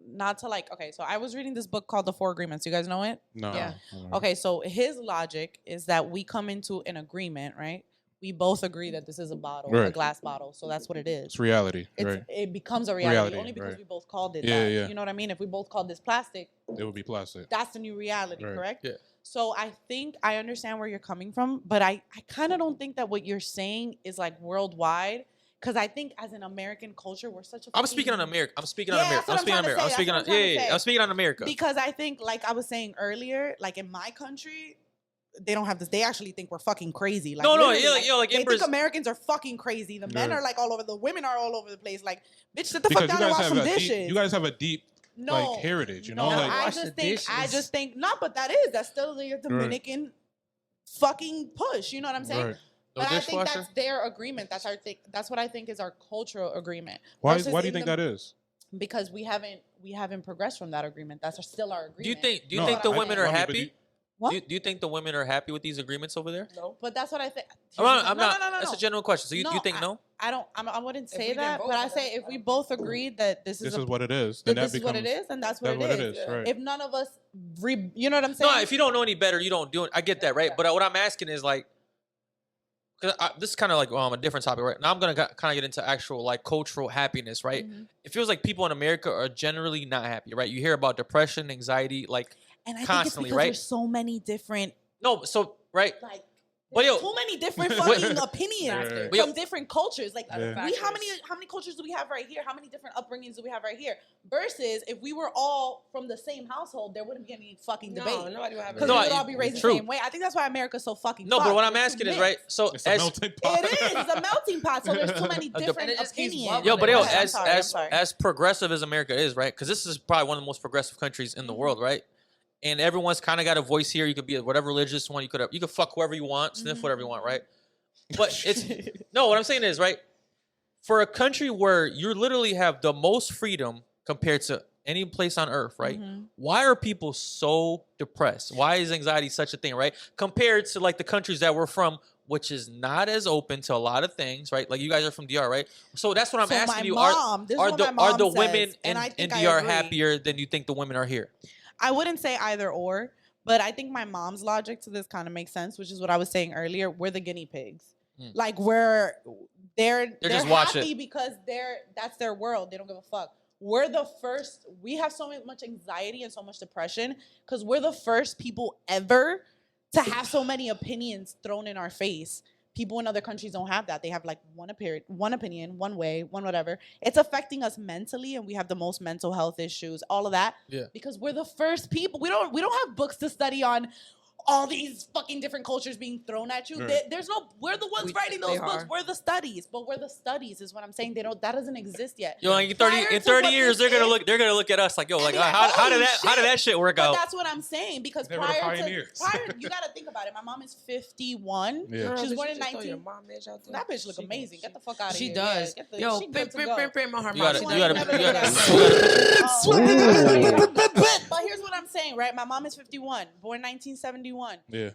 not to like, okay, so I was reading this book called The Four Agreements. You guys know it? No. Yeah. Okay, so his logic is that we come into an agreement, right? We both agree that this is a bottle, a Right. glass bottle. So that's what it is. It's reality. It's, Right. It becomes a reality, Reality, only because right. we both called it Yeah, that. yeah. You know what I mean? If we both called this plastic, It would be plastic. that's the new reality, Right. correct? Yeah. So I think I understand where you're coming from, but I kind of don't think that what you're saying is like worldwide. Because I think as an American culture, we're such a I'm speaking on fucking- America. I'm speaking Yeah, on America. that's what I'm I'm speaking on trying to America. I'm say. speaking on That's what I'm trying to yeah. say. I'm speaking on America. Because I think, like I was saying earlier, like in my country, they don't have this. They actually think we're fucking crazy. Like, No, literally, like they in think Brazil. Americans are fucking crazy. The men Yeah. are like all over. The women are all over the place. Like, bitch, sit the fuck Because down and wash some a deep, dishes. you guys have a deep No, like heritage. You no, know, like I Wash just the think dishes. no, but that's still the Dominican fucking push. You know what I'm saying? right. No But I think dishwasher? that's their agreement. That's our thing. That's what I think is our cultural agreement. Why Versus do you in think the- that is? Because we haven't progressed from that agreement. That's still our agreement. Do you No, think the I- women I are mean, but happy? What? Do you think the women are happy with these agreements over there? No. But that's what I think. I'm not. No. That's a general question. So you think no? I don't. I wouldn't If say we didn't that, vote but I for say that, if we I don't both agreed that this This is is what it is. that Then this that is what becomes it is, and that's what that's it is. right? If none of us, you know what I'm saying? No, if you don't know any better, you don't do it. I get that, right? But what I'm asking is like, because this is kind of like a different topic, right? Now I'm gonna kind of get into actual like cultural happiness, right? Mhm. It feels like people in America are generally not happy, right? You hear about depression, anxiety, like And I think it's constantly, because right? there's so many different no, so right. like. But yo- Too many different fucking opinions Right. But yo- from different cultures. Like Yeah. how many cultures do we have right here? How many different upbringings do we have right here? Versus if we were all from the same household, there wouldn't be any fucking No, debate. nobody would have Because No, we would all be it's raised the true. same way. I think that's why America's so fucking No, but fucked. what I'm It's asking too is right. mixed. So It's a as melting pot. It is. It's a melting pot. So there's too many different And it just keeps opinions. bubbling. yo, but Go yo, ahead, I'm as sorry. as progressive as America is, right? Because this is probably one of the most progressive countries in the Mhm. world, right? And everyone's kind of got a voice here. You could be whatever religious one. You could fuck whoever you want, sniff Mhm. whatever you want, right? But it's no. What I'm saying is right for a country where you literally have the most freedom compared to any place on earth, right? Mhm. Why are people so depressed? Why is anxiety such a thing, right? Compared to like the countries that we're from, which is not as open to a lot of things, right? Like you guys are from DR, right? So that's what I'm So asking my you. mom, this is what my are mom the says, women and I in think I DR agree. happier than you think the women are here? I wouldn't say either or, but I think my mom's logic to this kind of makes sense, which is what I was saying earlier. We're the guinea pigs. Mm. Like they're just watching. happy because that's their world. They don't give a fuck. We're the first. We have so much anxiety and so much depression because we're the first people ever to have so many opinions thrown in our face. People in other countries don't have that. They have like one opinion, one way, one whatever. It's affecting us mentally, and we have the most mental health issues, all of that. Yeah. Because we're the first people. We don't have books to study on all these fucking different cultures being thrown at you. Right. There's no. We're the ones writing they those books. are. We're the studies, but we're the studies is what I'm saying. That doesn't exist yet. Yo, like in Prior 30 to 30 what years, this they're gonna is- look at us like, yo, And like be like, how "Holy did that shit work But out? that's what I'm saying because They were the pioneers. you got to think about it. My mom is 51. Yeah. Girl, She's did born you in just throw 19 your mom bitch out there? That bitch look She- amazing. Get the fuck out of She here. does. Yeah, get the, Yo, she good to go. prim on her You mom. gotta- She you ain't gotta- never you do gotta- that. But here's what I'm saying, right? My mom is 51, born 1971. Yeah.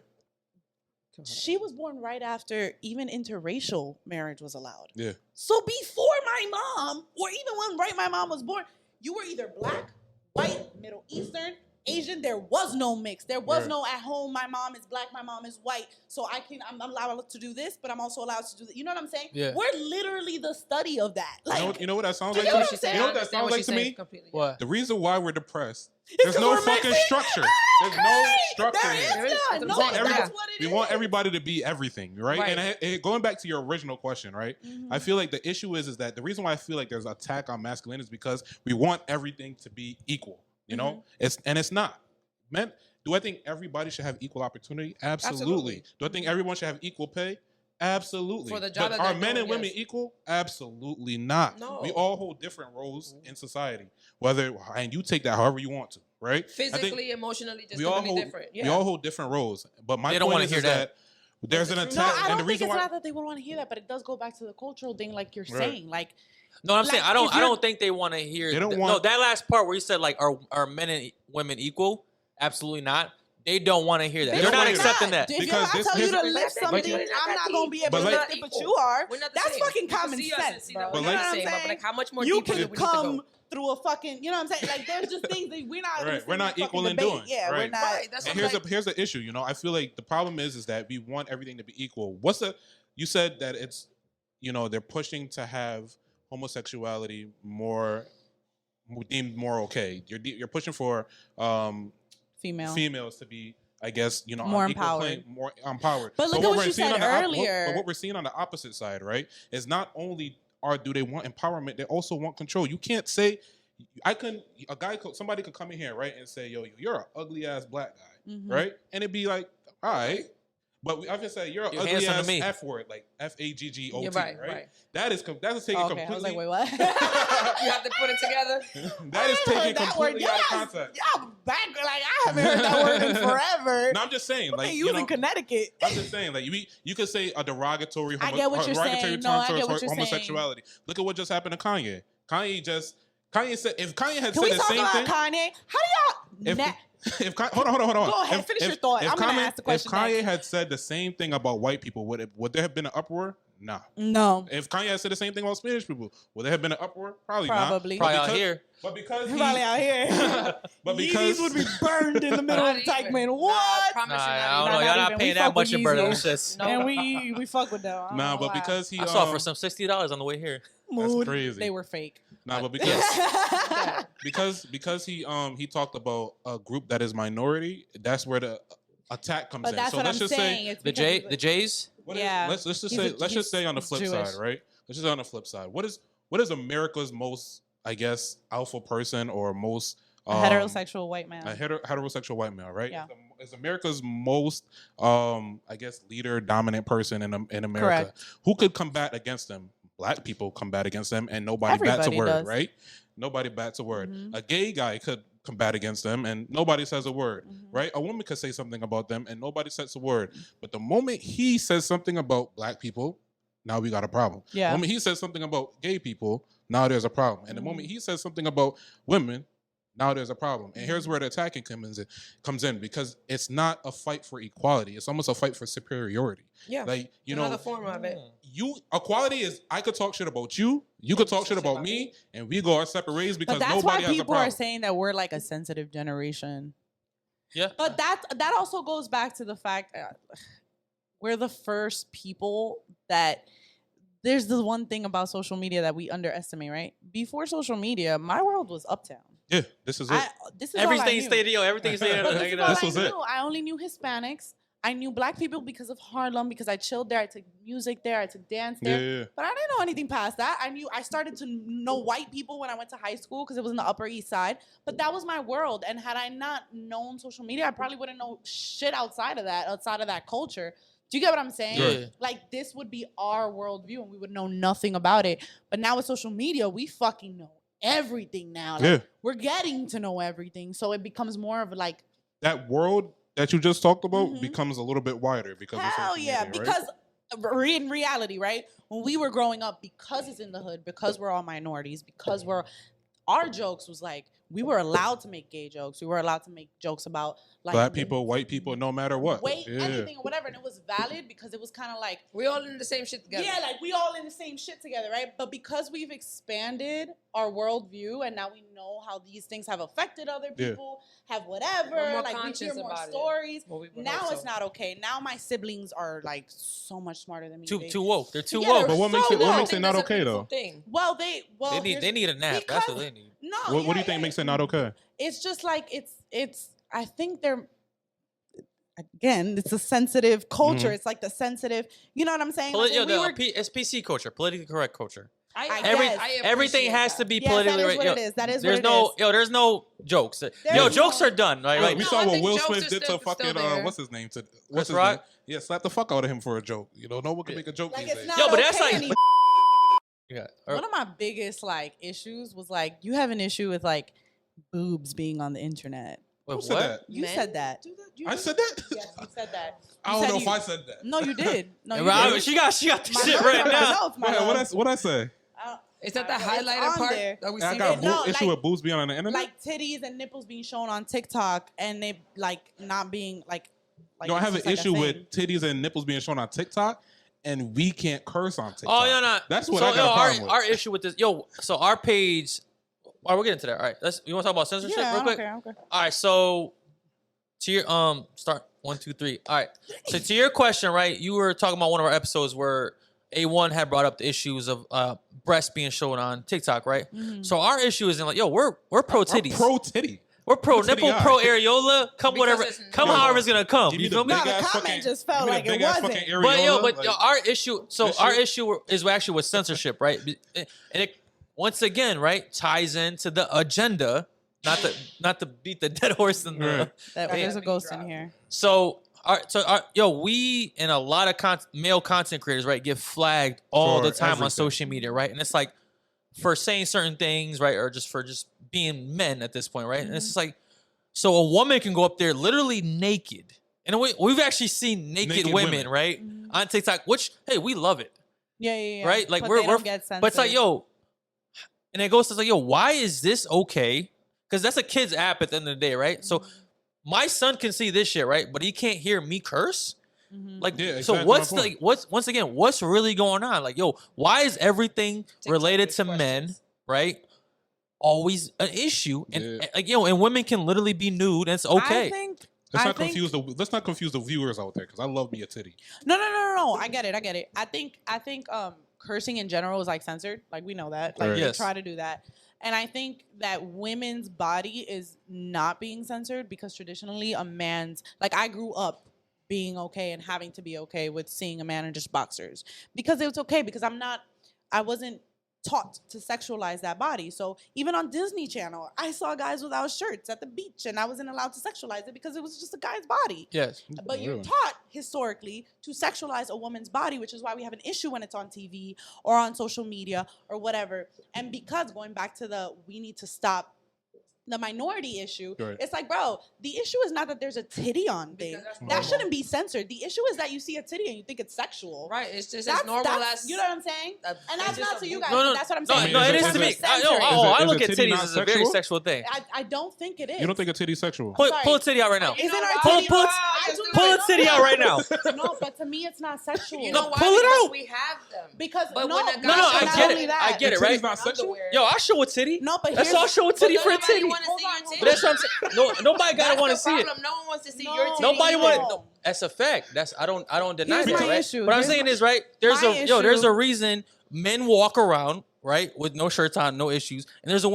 She was born right after even interracial marriage was allowed. Yeah. So before my mom, or even when my mom was born, you were either black, white, Middle Eastern, Asian. There was no mix. There was Right. no at home. My mom is black. My mom is white. So I'm allowed to do this, but I'm also allowed to do that. You know what I'm saying? Yeah. We're literally the study of that. Like, You know what that sounds You like? know to what me? I'm saying? You know what that sounds like to me? What? The reason why we're depressed. It's There's 'cause no we're fucking mixing. structure. There's no Right. structure There here. is none. We No, want that's every- what it We is. want everybody to be everything, right? Right. And going back to your original question, right? Mhm. I feel like the issue is that the reason why I feel like there's an attack on masculinity is because we want everything to be equal. You know, it's not. Men, do I think everybody should have equal opportunity? Absolutely. Absolutely. Do I think everyone should have equal pay? Absolutely. For the job but that are they're men doing, and women yes. equal? Absolutely not. No. We all hold different roles in society. And you take that however you want to, right? I think Physically, emotionally, just we all totally hold different. we all hold different roles. But my They don't point wanna is, hear is that. that there's an No, attack, No, I and don't the think reason it's why not that they would want to hear that, but it does go back to the cultural thing, like you're Right. saying. Like, No, I'm Like, saying I if don't you're- think they want to hear. They don't no, want- that last part where you said like are men and women equal? Absolutely not. They don't want to hear that. They They're don't not wanna hear accepting that. that. If Because I this- tell you here's- to lift something, Like- I'm not gonna be able But to like- lift it, but you are. We're not the That's same. fucking You can common see us and sense, see bro. that But we're like- not the You know same, what I'm but like how much more You deeper do can we need to come go? through a fucking, you know what I'm saying? Like, there's just things that we're not. Right. We're not fucking equal in debate. doing. Yeah, we're Right. not. Right, that's And what here's the issue, you know. I feel like the problem is that we want everything to be equal. You said that it's, they're pushing to have homosexuality deemed more okay. You're pushing for female. females to be, I guess, More on equal empowered. plane, more empowered. But look at what we're you seeing said on the earlier. but what we're seeing on the opposite side, right, is not only do they want empowerment, they also want control. You can't say, somebody could come in here, right, and say, yo, you're an ugly ass black guy, Mhm. right, and it'd be like, all right. But I just say you're an You're ugly handsome to ass me. F word, like FAGGOT, You're right? right. That's taken Okay, I was completely. like, wait, what? You have to put it together. That is I heard taken that completely word. out of Yes. context. Yeah, back like I haven't heard that word in forever. No, I'm just saying, What like they you use know, in Connecticut. I'm just saying, like you could say a derogatory, I get what you're derogatory saying. term No, I towards get what you're saying. homosexuality. Look at what just happened to Kanye. Kanye said if Kanye had Can we said the talk same about thing. Kanye? How do y'all? If hold on. Go ahead, finish your thought. I'm gonna ask the question If Kanye next. had said the same thing about white people, would there have been an uproar? Nah. No, If Kanye had said the same thing about Spanish people, would there have been an uproar? Probably Probably. not. Probably out here. But because probably out here. but because Yeezys would be burned in the middle of Not Dyckman. even. What? I Nah, promise you I not don't even. know. Nah, Y'all not not even. paying We that fuck much with in burden. Yeezys. Sis. No. And we fuck with them. I don't nah, know but why. because he I saw it for some $60 on the way here. Mood, crazy. They were fake. nah, but because he talked about a group that is minority, that's where the attack comes But in. that's So what let's I'm just saying. say It's The because he's the Jays. Yeah. let's just He's say a- let's just say on the he's flip Jewish. side, right? Let's just say on the flip side. What is America's most, I guess, alpha person or most a heterosexual white man. a heterosexual white male, right? Yeah. Is America's most, I guess, leader dominant person in America? Correct. Who could combat against them? Black people combat against them, and nobody bats a Everybody word, does. right? Nobody bats a word. Mhm. A gay guy could combat against them, and nobody says a word, Mhm. right? A woman could say something about them, and nobody says a word. But the moment he says something about black people, now we got a problem. Yeah. The moment he says something about gay people, now there's a problem. And the Mhm. moment he says something about women, now there's a problem. And here's where the attacking comes in because it's not a fight for equality. It's almost a fight for superiority. Yeah. Like, you Another know, form of it. equality is I could talk shit about you could talk shit about me, and we go our separate ways because But that's nobody why has a people are problem. saying that we're like a sensitive generation. Yeah. But that also goes back to the fact we're the first people that there's the one thing about social media that we underestimate, right? Before social media, my world was uptown. Yeah, this is it. This is all I Everything knew. stayed, everything stayed. But this is all This I was it. knew. I only knew Hispanics. I knew black people because of Harlem, because I chilled there. I took music there. I took dance there. Yeah. But I didn't know anything past that. I started to know white people when I went to high school because it was in the Upper East Side. But that was my world. And had I not known social media, I probably wouldn't know shit outside of that culture. Do you get what I'm saying? Yeah. Like, this would be our worldview and we would know nothing about it. But now with social media, we fucking know everything now. Like, Yeah. we're getting to know everything. So it becomes more of like, That world that you just talked about Mhm. becomes a little bit wider because of hell social yeah, media, right? because in reality, right? When we were growing up, because it's in the hood, because we're all minorities, because our jokes was like we were allowed to make gay jokes. We were allowed to make jokes about like Black people, white people, no matter what. anything or whatever, and it was valid because it was kind of like We all in the same shit together. yeah, like we all in the same shit together, right? But because we've expanded our worldview and now we know how these things have affected other Yeah. people, have whatever, We're more like we conscious hear more about it. stories. Well, we would Now hope it's so. not okay. Now my siblings are like so much smarter than me. They- Too woke. They're too Yeah, woke. But what So makes it woke. what makes it not That's a okay beautiful though? thing. Well, They here's- need a nap. That's what because- they need. No, What do yeah, you think yeah. makes it not okay? It's just like it's. I think they're. Again, it's a sensitive culture. Mhm. It's like the sensitive. You know what I'm saying? Like, when we were- It's PC culture, politically correct culture. I Everything appreciate has that. to be Yes, that politically is right. what Yo, it is. That is there's what it no is. there's no jokes. There's Jokes no- are done. Right? Look, we No, saw I what think Will jokes Smith are did to still fucking there. what's his name to Chris what's his Rock? name? Yeah, slap the fuck out of him for a joke. You know, no one can make a joke Like these it's days. not Yo, but okay that's like- anymore. Yeah. One of my biggest like issues was like you have an issue with like boobs being on the internet. Wait, Who said what? that? You Men said that. do that? I said that. Yes, you said that. I You don't said know if you- I said that. No, you did. No, you Right, did. she got the My shit notes right are my now. notes, my What notes. I say? Is that the It's highlighted on part there. that we I see? got No, issue like- with boobs being on the internet. Like titties and nipples being shown on TikTok and they like not being like. No, I it's have an just, like, a issue thing. with titties and nipples being shown on TikTok, and we can't curse on TikTok. Oh no, no. That's what so, I got a problem with. our issue with this. So our page. All right, we're getting to that. All right, you want to talk about censorship Yeah, real I quick? don't care. All right, so to your start 1, 2, 3. All right. So to your question, right? You were talking about one of our episodes where A1 had brought up the issues of breasts being shown on TikTok, right? Mhm. So our issue is in like, yo, we're pro I'm titties. pro titty. We're pro titty nipple, guy. pro areola. Come Because whatever, it's come normal. however it's gonna come. Give You me the feel me? No, big the ass comment fucking- just felt give me the like it big ass wasn't. fucking But yo, areola, but like- our issue. So this our shit- issue is actually with censorship, right? And it once again, right, ties into the agenda. Not to beat the dead horse in the. Right. That Yeah. there's a ghost in here. So All right, so we and a lot of male content creators, right, get flagged all For the time on everything. social media, right? And it's like for saying certain things, right, or just being men at this point, right? And it's just like, so a woman can go up there literally naked, and we've actually seen naked women, right, on TikTok, which hey, we love it, Yeah. right? Like But we're they don't get but it's like censored. and it goes to like why is this okay? Because that's a kid's app at the end of the day, right? So my son can see this shit, right? But he can't hear me curse. Like, Yeah, so exactly what's my point. once again, what's really going on? Like, why is everything related to men, right? Always an issue, and like and women can literally be nude, and it's okay. I think. Let's not confuse the viewers out there because I love me a titty. No. I get it. I think cursing in general is like censored. Like we know that. Like Right. they Yes. try to do that. And I think that women's body is not being censored because traditionally a man's like I grew up being okay and having to be okay with seeing a man in just boxers because it was okay because I wasn't taught to sexualize that body. So even on Disney Channel, I saw guys without shirts at the beach and I wasn't allowed to sexualize it because it was just a guy's body. Yes. But you're Really? taught historically to sexualize a woman's body, which is why we have an issue when it's on TV or on social media or whatever. And because going back to we need to stop the minority issue, Right. it's like, bro, the issue is not that there's a titty on thing. Because that's That normal. shouldn't be censored. The issue is that you see a titty and you think it's sexual. Right. It's just That's as normal as you know what I'm saying? And that's just not a to you boob. guys. No, but that's what I'm no, saying. no, it Is is it- to me. is it- censored. I is look a at titty titties not as a very sexual? sexual thing. I don't think it is. You don't think a titty sexual? Pull sorry. a titty out right now. You Isn't know our why? titty? Pull a No, titty out right now. No, but to me, it's not sexual. You know why? pull it Because out. we have them. Because But no, when a guy No, not I get only it. that. I get it, The right? titty's not sexual? Underwear. Yo, I'll show a titty. No, but That's here's all. I'll show a titty But for a nobody titty. wanna see your Hold on, titty. But that's what I'm saying. No, nobody That's gotta want the to see it. problem. No one wants to see No. your titty. Nobody No. want. No, that's a fact. I don't deny Here's that, my right? issue. What I'm Here's saying my- is, right? There's my there's issue- a reason men walk around, right, with no shirts on, no issues, and there's a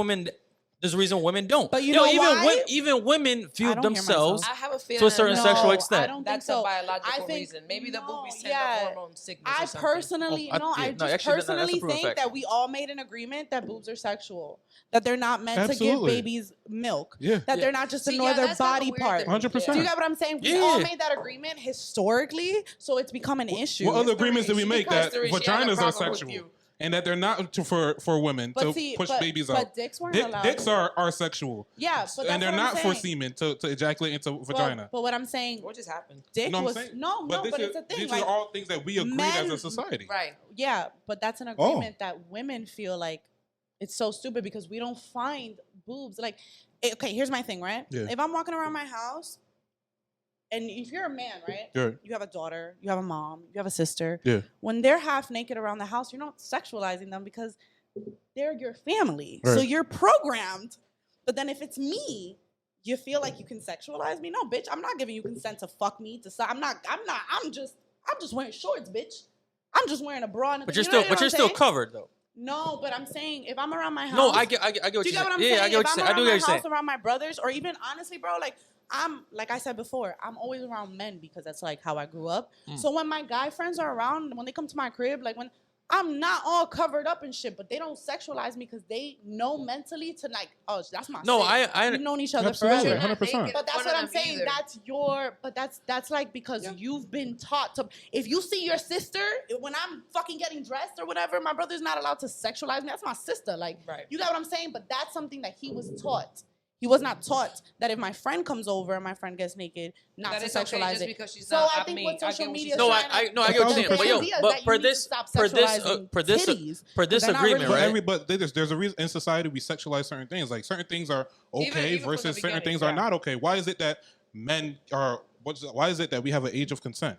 reason women don't. But you know even why? Even women view I don't hear themselves myself. I have a feeling to a certain No, sexual I extent. don't think That's so. a biological I think- reason. Maybe the no, boobies send yeah. the hormone sickness I or something. personally, Oh, no, I yeah, no, just actually, that's a personally proven think fact. that we all made an agreement that boobs are sexual, that they're not meant to Absolutely. give babies milk, Yeah. that they're not just to See, know yeah, their that's kinda body weird part. to me. 100%. Do you get what I'm saying? We Yeah. all made that agreement historically, so it's become an issue. What other agreements did we make Because that there is- she had a vaginas are problem with sexual you. and that they're not for women to push babies out? But dicks weren't allowed. Dicks are sexual. Yeah, but that's and they're what not I'm for saying. semen to ejaculate into vagina. But what I'm saying, What just happened? dick You know was what I'm saying? no, but it's a thing. these Like, are all things that we agreed men- as a society. Right. yeah, but that's an Oh. agreement that women feel like it's so stupid because we don't find boobs. Like, okay, here's my thing, right? Yeah. If I'm walking around my house, and if you're a man, right? Yeah. You have a daughter, you have a mom, you have a sister. Yeah. When they're half naked around the house, you're not sexualizing them because they're your family. So Right. you're programmed. But then if it's me, you feel like you can sexualize me? No, bitch, I'm not giving you consent to fuck me. I'm just wearing shorts, bitch. I'm just wearing a bra and a But thing. you're You know still what I'm saying? covered though. No, but I'm saying if I'm around my house. No, I get what Do you're you get saying. what I'm Yeah, saying? I get what If you're I'm saying. I do around get my what you're saying. house, around my brothers, or even honestly, bro, like I'm like I said before, I'm always around men because that's like how I grew up. Mm. So when my guy friends are around, when they come to my crib, like when I'm not all covered up and shit, but they don't sexualize me because they know mentally to like, oh, that's my No, sis. I We've known each other Absolutely, forever. 100%. But that's what I'm saying. That's like because you've been taught to. If you see your sister when I'm fucking getting dressed or whatever, my brother's not allowed to sexualize me. That's my sister. Like, Right. you got what I'm saying? But that's something that he was taught. He was not taught that if my friend comes over and my friend gets naked, not That to it's okay sexualize just it. because she's So not. I think what social media. No, I get what you're saying. But yo, for this agreement, But there's a reason in society we sexualize certain things. Like certain things are okay Even from the versus certain beginning, things are yeah. not okay. Why is it that men are? Why is it that we have an age of consent?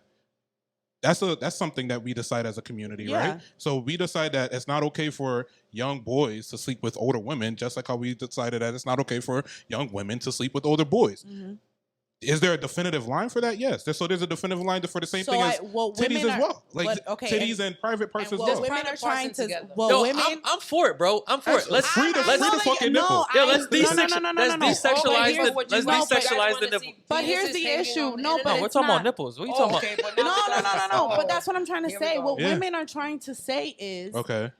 That's something that we decide as a community, Yeah. right? So we decide that it's not okay for young boys to sleep with older women, just like how we decided that it's not okay for young women to sleep with older boys. Mhm. Is there a definitive line for that? Yes. So there's a definitive line for the same thing as titties as well. Like titties and private parts as what well. women are Private trying parts to. together. Well, Yo, women. I'm for it, bro. I'm for it. Let's free to fucking no, nipple. Yeah, let's no, desexualize no, the but let's no, but- desexualize the nipple. But here's the issue. No, but No, we're it's talking not. about nipples. What are you talking about? Okay, but No. But that's what I'm trying to Here we say. go. What Yeah. women are trying to say is Okay.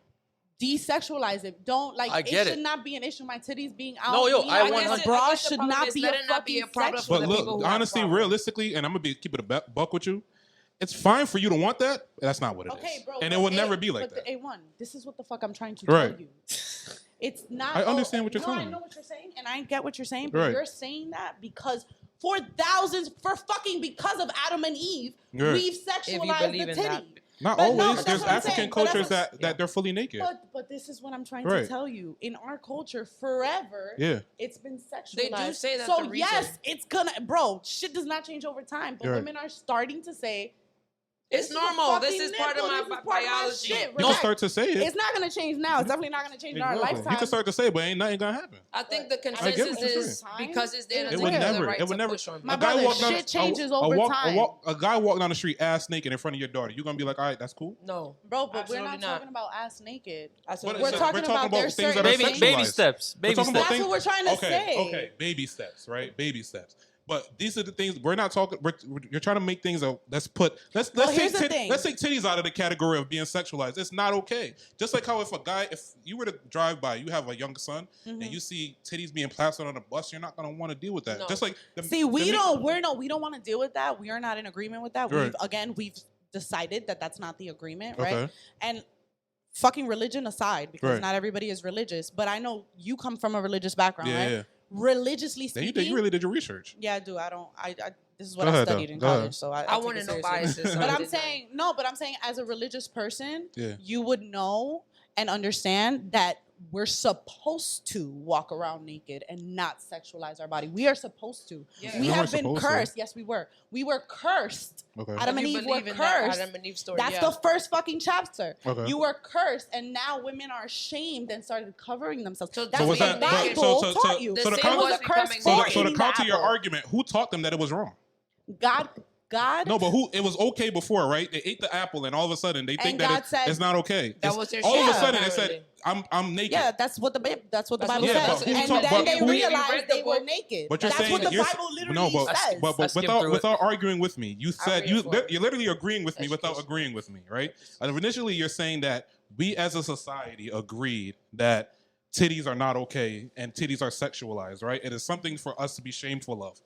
desexualize it. Don't like I get it should it. not be an issue. My titties being out. No, yo, being I out, want- a I bra guess the should problem not is be let a it not be fucking a problem sexual. for But the people look, who have honestly, problems. realistically, and I'm gonna keep it a buck with you. It's fine for you to want that. That's not what it is. Okay, bro. And but it will A- never be like but that. The A1, this is what the fuck I'm trying to Right. tell you. It's not. I understand what you're no, telling I me. know what you're saying, and I get what you're saying, but Right. you're saying that because for fucking because of Adam and Eve, Right. we've If you sexualized believe the in titty. that. Not But no, always. but that's There's what I'm African saying, but that's cultures what- that they're fully naked. But this is what I'm trying Right. to tell you. In our culture, forever, Yeah. it's been sexualized. They do say that's so the reason. yes, it's gonna, bro. Shit does not change over time, but Right. women are starting to say It's this is a normal. This fucking is part of nipple, my this is part of my biology. shit. You can Relax. start to say it. It's not gonna change now. It's definitely not gonna change in our Exactly. lifetime. You can start to say, but ain't nothing gonna happen. I think the But I get consensus what you're is saying. because it's there It to would give you never- the right it would to never- push on. My A guy brother, walk down- shit changes over time. A guy walk down the street ass naked in front of your daughter. You're gonna be like, all right, that's cool. No, Bro, but Absolutely we're not not. talking about ass naked. that's What what is We're it? talking about their things that are certain- Baby sexualized. steps. Baby We're talking about steps. That's what we're trying to okay, say. Okay, baby steps, right? Baby steps. But these are the things we're not talking. You're trying to make things. Let's here's the thing. let's take titties out of the category of being sexualized. It's not okay. Just like how if you were to drive by, you have a young son, and you see titties being plastered on a bus, you're not gonna want to deal with that. No. Just like See, we don't want to deal with that. We are not in agreement with that. Right. We've decided that that's not the agreement, right? Okay. And fucking religion aside, because Right. not everybody is religious, but I know you come from a religious background, Yeah, right? yeah. Religiously Then speaking, you really did your research. yeah, I do. I this is what Go I ahead, studied though. in Go ahead. college, so I I take want it to know seriously. biases. so But I I'm did not. saying no. But I'm saying as a religious person, Yeah. you would know and understand that we're supposed to walk around naked and not sexualize our body. We are supposed to. Yeah. We We have weren't been supposed to. cursed. Yes, we were. We were cursed. Okay. Adam If and you Eve were believe in that cursed. Adam and Eve story. That's yeah. the first fucking chapter. Okay. You were cursed, and now women are shamed and started covering themselves. So- That's so what was the that- Bible so- taught you. the so the sin con- was a was curse becoming for naked. So to eating counter the your apple. argument, who taught them that it was wrong? God. No, but it was okay before, right? They ate the apple, and all of a sudden they think God that said- it's not okay. That It's- was their all of a shit, sudden they apparently. said, "I'm naked." Yeah, that's what the Bible That's what says. the Bible And says. then But they who- realized read the they were book? naked. But you're That's saying what the you're- Bible literally no, but, says. but I skimmed through it. without arguing with me, you said read it for it. you're literally agreeing with me without Education. agreeing with me, right? Initially, you're saying that we as a society agreed that titties are not okay and titties are sexualized, right? It is something for us to be shameful of.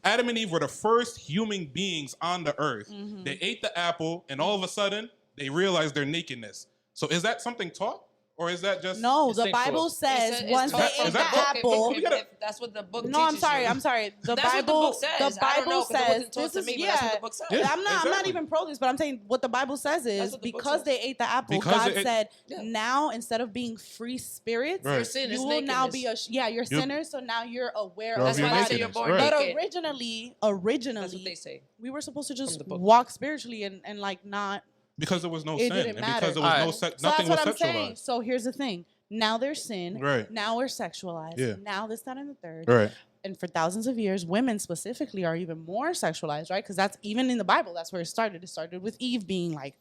Adam and Eve were the first human beings on the earth. Mm-hmm. They ate the apple, and all of a sudden, they realized their nakedness. So is that something taught? Or is that just... No, It's the sexual. Bible says It's once taught they from ate Is the that book. apple. If that's what the book No, I'm teaches sorry. you. I'm sorry. The That's what the Bible. book says. The I don't know, Bible 'cause it says wasn't taught this to is me, but yeah. that's what the book says. Yeah, I'm not exactly. even pro this, but I'm saying what the Bible says is what the book because says. they ate the apple, Because God they ate- said Yeah. now instead of being free spirits, Right. Your sin is you will now nakedness. be you're sinners. So now you're aware You're of That's your why they God. say you're nakedness, born right. But naked. originally, That's what they say. we were supposed to From just the book. walk spiritually and like not. Because there was no It sin. didn't And matter. because there was Alright. no So sex, that's nothing was what I'm saying. sexualized. So here's the thing. Now there's sin. Right. Now we're sexualized. Yeah. Now this, that, and the third. Right. And for thousands of years, women specifically are even more sexualized, right? Because that's even in the Bible. That's where it started. It started with Eve being like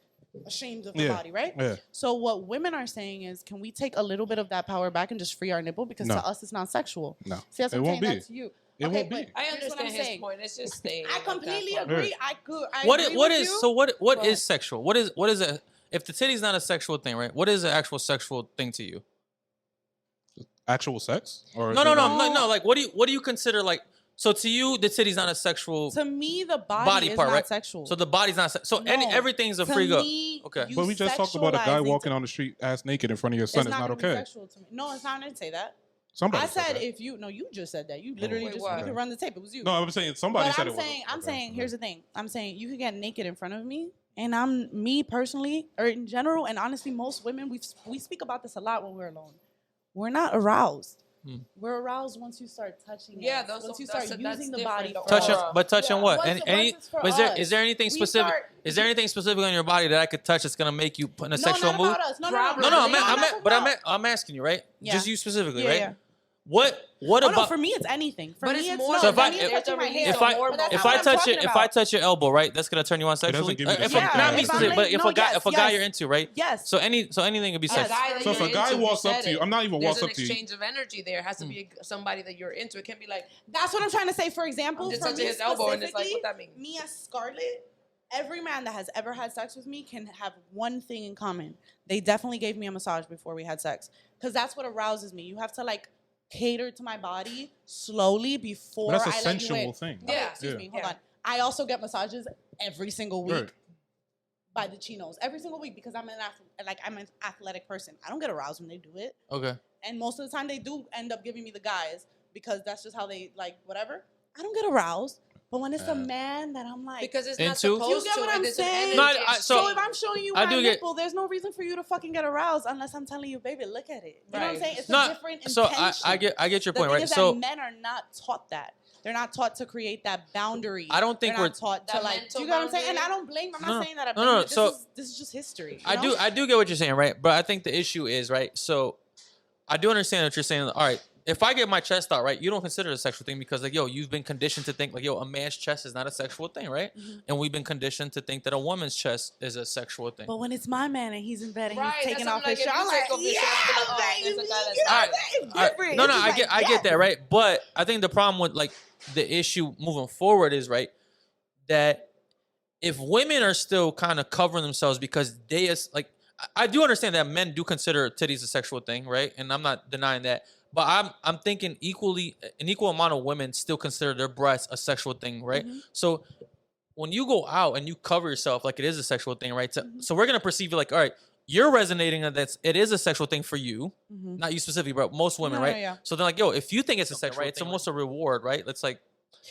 ashamed of her Yeah. body, right? Yeah. So what women are saying is, can we take a little bit of that power back and just free our nipple? Because No. to us, it's not sexual. No. See, that's what It I'm won't saying. be. That's you. It Okay, won't but be. I here's what understand I'm his saying. point. It's just staying. I at that completely part. agree. Right. I What agree what with is you. so what Go is ahead. sexual? What is a if the titty's not a sexual thing, right? What is an actual sexual thing to you? Actual sex? Or No, is no, it no, like- no, no. Like, what do you consider like? So to you, the titty's not a sexual. To me, the body, Body is part, not right? sexual. So the body's not. So No. everything's a To free go. me, Okay. you But we just talked about a guy sexualizing walking to- on the street ass naked in front of your son. It's It's not gonna be okay. sexual to me. No, it's not. I didn't say that. Somebody I said that. if you you just said that. You literally Wait, just what? you can run the tape. It was you. No, I'm saying somebody but said I'm it saying wasn't. I'm Okay. saying here's the thing. I'm saying you could get naked in front of me, and I'm me personally, or in general, and honestly, most women we speak about this a lot when we're alone. We're not aroused. Hmm. We're aroused once you start touching. Yeah, us, those- once you that's- start that's using the different, body. though. for Touching, us. but touching Yeah, what? once And it- any once it's for was there us, is there anything we specific? start- Is there anything specific on your body that I could touch that's gonna make you put in a No, sexual not mood? about us. No, Probably. No, no, Not I'm asking you, right? Yeah. Just you specifically, Yeah, right? yeah. What Oh, no, about for me it's anything. For But me it's it's more no, So if for I- me it's if- touching my if hair. I- But that's if not I what I'm touch talking it, if I about. touch your elbow, right, that's gonna turn you on sexually. give me the If same a, thing. not me If I'm specifically, but like- if no, a guy, yes, if a guy yes. you're into, right? Yes. So anything could be A sex. guy that So if you're a guy into, you walks up said to you, it. I'm not even There's walks an up to you. exchange of energy there. It has to be somebody that you're into. It can't be like That's what I'm trying to say. For example, I'm just for touching me his elbow and it's like, specifically, what that mean? me as Scarlett every man that has ever had sex with me can have one thing in common. They definitely gave me a massage before we had sex. Because that's what arouses me. You have to like cater to my body slowly before But I that's a let you in. sensual thing. Okay, Yeah. excuse me, hold Yeah. on. I also get massages every single week Right. by the chinos. Every single week because I'm an athletic person. I don't get aroused when they do it. Okay. And most of the time they do end up giving me the guys because that's just how they like whatever. I don't get aroused. But when it's a man that I'm like, Because it's not Into? supposed You get to. what and I'm it's an saying? energy No, so exchange. if I'm showing you I my do get- nipple, there's no reason for you to fucking get aroused unless I'm telling you, baby, look at it. You know what I'm Right. saying? It's No, a different so intention. I get your The point, thing right? is So that men are not taught that. They're not taught to create that boundary. I don't think They're we're- not taught to That like. Do mental you get what I'm saying? And I boundary? don't blame. I'm No, not saying that I no, blame no, you. so- This is just history. I do get what you're saying, right? But I think the issue is, right? So I do understand what you're saying. All right, if I get my chest out, right, you don't consider it a sexual thing because, like, yo, you've been conditioned to think, like, yo, a man's chest is not a sexual thing, right? And we've been conditioned to think that a woman's chest is a sexual thing. But when it's my man and he's in bed and Right, he's taking that's off what I'm his like, shirt, if I'm you like, take off your shirt, I'm like, oh, yeah, there's baby. a guy that's You know what I'm fine. saying? It's All right, different. no, It's I just get, like, I get that, yes. right? But I think the problem with like the issue moving forward is right that if women are still kind of covering themselves because they is like, I do understand that men do consider titties a sexual thing, right? And I'm not denying that. But I'm thinking an equal amount of women still consider their breasts a sexual thing, right? So when you go out and you cover yourself like it is a sexual thing, right? So we're gonna perceive you like, all right, you're resonating that it is a sexual thing for you, not you specifically, but most women, No, right? yeah. So they're like, yo, if you think it's a sexual, right? It's almost a reward, right? It's like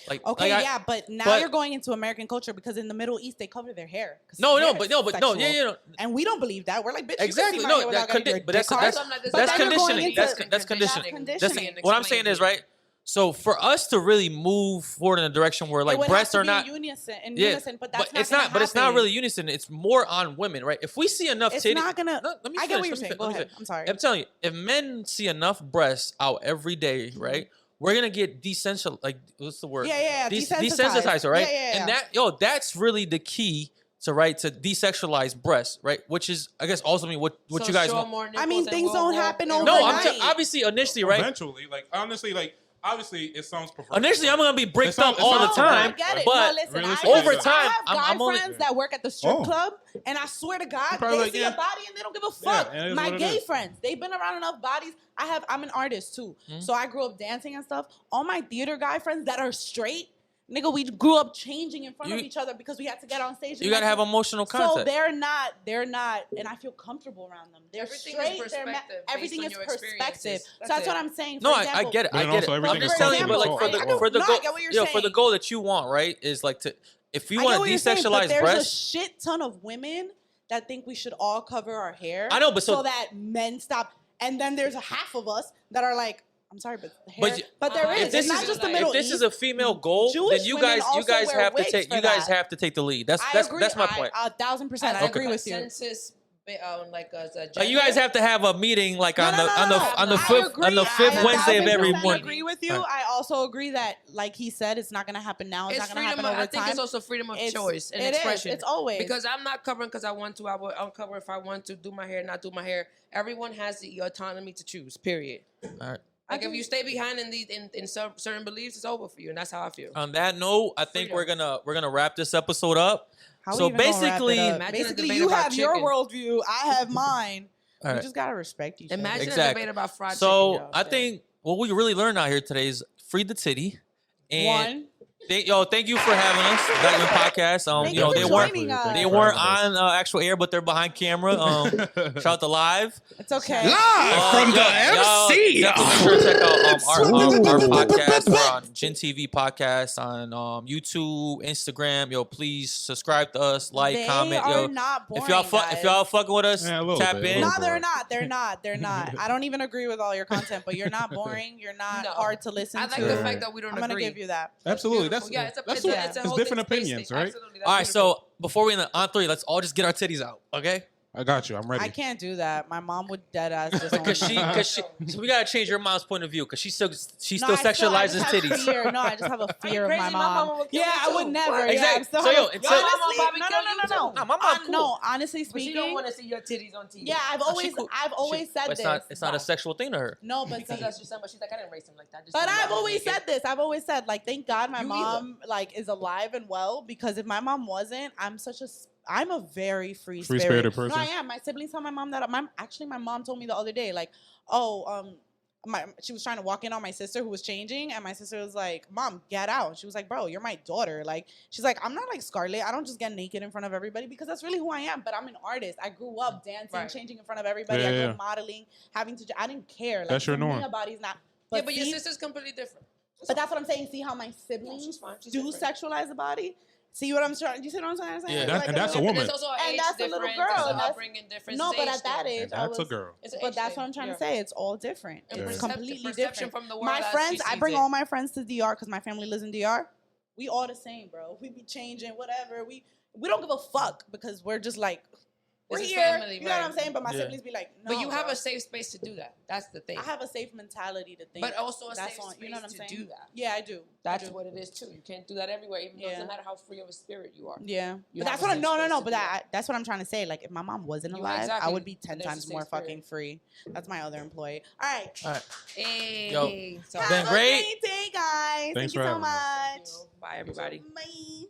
Okay, like yeah, but now but- you're going into American culture because in the Middle East they cover their hair. 'Cause No, hair no, is but no, sexual. yeah. And we don't believe that. We're like, bitch, Exactly. You can see my No, hair without that getting your but dick hard. So I'm like, this that's is- now you're going conditioning. into That's conditioning. conditioning. What I'm saying is, right? So for us to really move forward in a direction where like It would breasts have are to not be in unison, yeah, but that's not it's gonna not. But it's not happen. really unison. It's more on women, right? If we see enough It's titties, not gonna. No, let me I finish, get what let you're me saying. finish, Go let me ahead. finish. I'm sorry. I'm telling you, if men see enough breasts out every day, right? We're gonna get desensitized. Like, what's the word? Yeah. Desensitized, right? Yeah. And that's really the key to desexualize breasts, right? Which is, I guess, ultimately what you guys want. I mean, things don't happen No, overnight. obviously initially, right? Eventually, like honestly, like obviously it sounds perverse. Initially, I'm gonna be bricked sounds- up all the it sounds time, I get it. but No, listen, realistically, over yeah. time, I have guy I'm only. friends that work at the strip Oh. club, and I swear to God, Probably they like, see yeah. a body and they don't give a Yeah, fuck. and it is My what it gay is. friends, they've been around enough bodies. I'm an artist too, so I grew up dancing and stuff. All my theater guy friends that are straight, nigga, we grew up changing in front of You- each other because we had to get on stage. You gotta have emotional So contact. they're not, and I feel comfortable around them. They're Everything is straight. They're perspective everything based is on your perspective. experiences. So that's That's what it. I'm saying. For No, I example, get it. But I then get also it. everything I'm is just telling you, but like cultural. for the No, goal, I get what you're for the saying. goal that you want, right, is like if you I want get to what you're saying, but desexualize there's breasts. a shit ton of women that think we should all cover our hair. I know, but so that men stop. And then there's a half of us that are like, I'm sorry, but the hair. But you- But there if is. this It's not is- just the if Middle if this East. is a female goal, Jewish then you women guys also have wear to wigs take for you guys that. have to take the lead. That's I that's agree. that's my point. 1,000%. I agree with you. Consensus, like as a Like you guys have to have a meeting like No, on no, the no, on the no. on the I fifth agree. on the I fifth Wednesday of every 1,000% month. agree with you. Right. I also agree that, like he said, it's not going to happen now. It's, It's not going to freedom. happen over I think time. it's also freedom of It's- choice and it is. expression. It's always. Because I'm not covering because I want to. I will uncover if I want to do my hair, not do my hair. Everyone has the autonomy to choose. Period. All right. Like if you stay behind in some certain beliefs, it's over for you, and that's how I feel. On that note, I think we're gonna wrap this episode up. How we So even gonna wrap it basically- up? Imagine a basically, debate you about have your chicken. worldview. I have mine. All We right. just gotta respect each other. Imagine a Exactly. debate about fried So chicken. I think what we really learned out here today is free the titty. And One. thank you for having us, Dyckman Podcast. Thank you know you they for weren't joining us. they weren't on actual air, but they're behind camera. Shout out to live. It's okay. Live from the MC. Definitely make sure to check out our podcast. We're on GinTV podcast on YouTube, Instagram. Yo, please subscribe to us, like, They comment. are Yo, not boring, if y'all fucking with us, Yeah, a little tap bit, in. a No, little they're bit. not. They're not. They're not. I don't even agree with all your content, but you're not boring. You're not No. hard to listen I like to. the fact that we don't I'm gonna agree. give you that. Absolutely, Beautiful. that's yeah, it's a, that's it's, what, a, it's a it's whole different space opinions, thing. right? Absolutely, that's All right, beautiful. so before we end on 3, let's all just get our titties out, okay? I got you. I'm ready. I can't do that. My mom would dead ass disown Because me. so we gotta change your mom's point of view because she still No, sexualizes I just have titties. Fear. No, I just have a fear of crazy? my My mama mom. would kill Yeah, me I would too. never. What? Yeah, Exactly. I'm still So, yo, honestly, until- no, Bobby no, kill no, you no. Nah, my mom cool. No, honestly But you don't speaking. want to see your titties on TV. Yeah, I've Nah, she always cool. said But this. it's not a sexual thing to her. No, but Because see, that's your son. But she's like, I didn't raise him like that. Just but so I've y'all always naked. said this. I've always said, like, thank God my You mom like is alive and well, because if my mom wasn't, I'm a very free Free-spirited spirit. person. No, I am. My siblings tell my mom that. My mom told me the other day, like, she was trying to walk in on my sister who was changing, and my sister was like, "Mom, get out." And she was like, "Bro, you're my daughter." Like, she's like, "I'm not like Scarlett. I don't just get naked in front of everybody because that's really who I am. But I'm an artist. I grew up dancing, Right. changing in front of everybody. I grew up modeling, I didn't care. Like, That's your for me, norm. a body's not. Yeah, but your see- sister's completely different. But that's what I'm saying. See how my siblings she's fine. She's do different. sexualize the body? See what I'm trying? You see what I'm trying to say? Yeah. That- and that's a But woman. there's also an And age that's a little difference, girl, there's and an that's- upbringing difference. No, it's but age at that thing. age, And I that's was. a girl. It's an But age that's thing. what I'm trying Yeah. to say. It's all different. And Yeah. It's perception completely different. from the world My as friends, she I sees bring it. all my friends to DR because my family lives in DR. We all the same, bro. We be changing, whatever. We don't give a fuck because we're just like, we're This is here. family, you know what right. I'm saying? But my Yeah. siblings be like, no. But you have bro. a safe space to do that. That's the thing. I have a safe mentality to think. But also a that's safe on, space you know what I'm to saying? do that. Yeah, I do. That's I do. what it is too. You can't do that everywhere, even though it Yeah. doesn't matter how free of a spirit you are. Yeah, You but have that's a what I'm. safe No, space to but do that. that's what I'm trying to say. Like, if my mom wasn't You- alive, I exactly. would be 10 There's a times safe more spirit. fucking free. That's my other employee. All right. All right. Hey, Yo, so Have been a great. great day, guys. Thanks Thank you for so having us. much. Bye, everybody. Bye.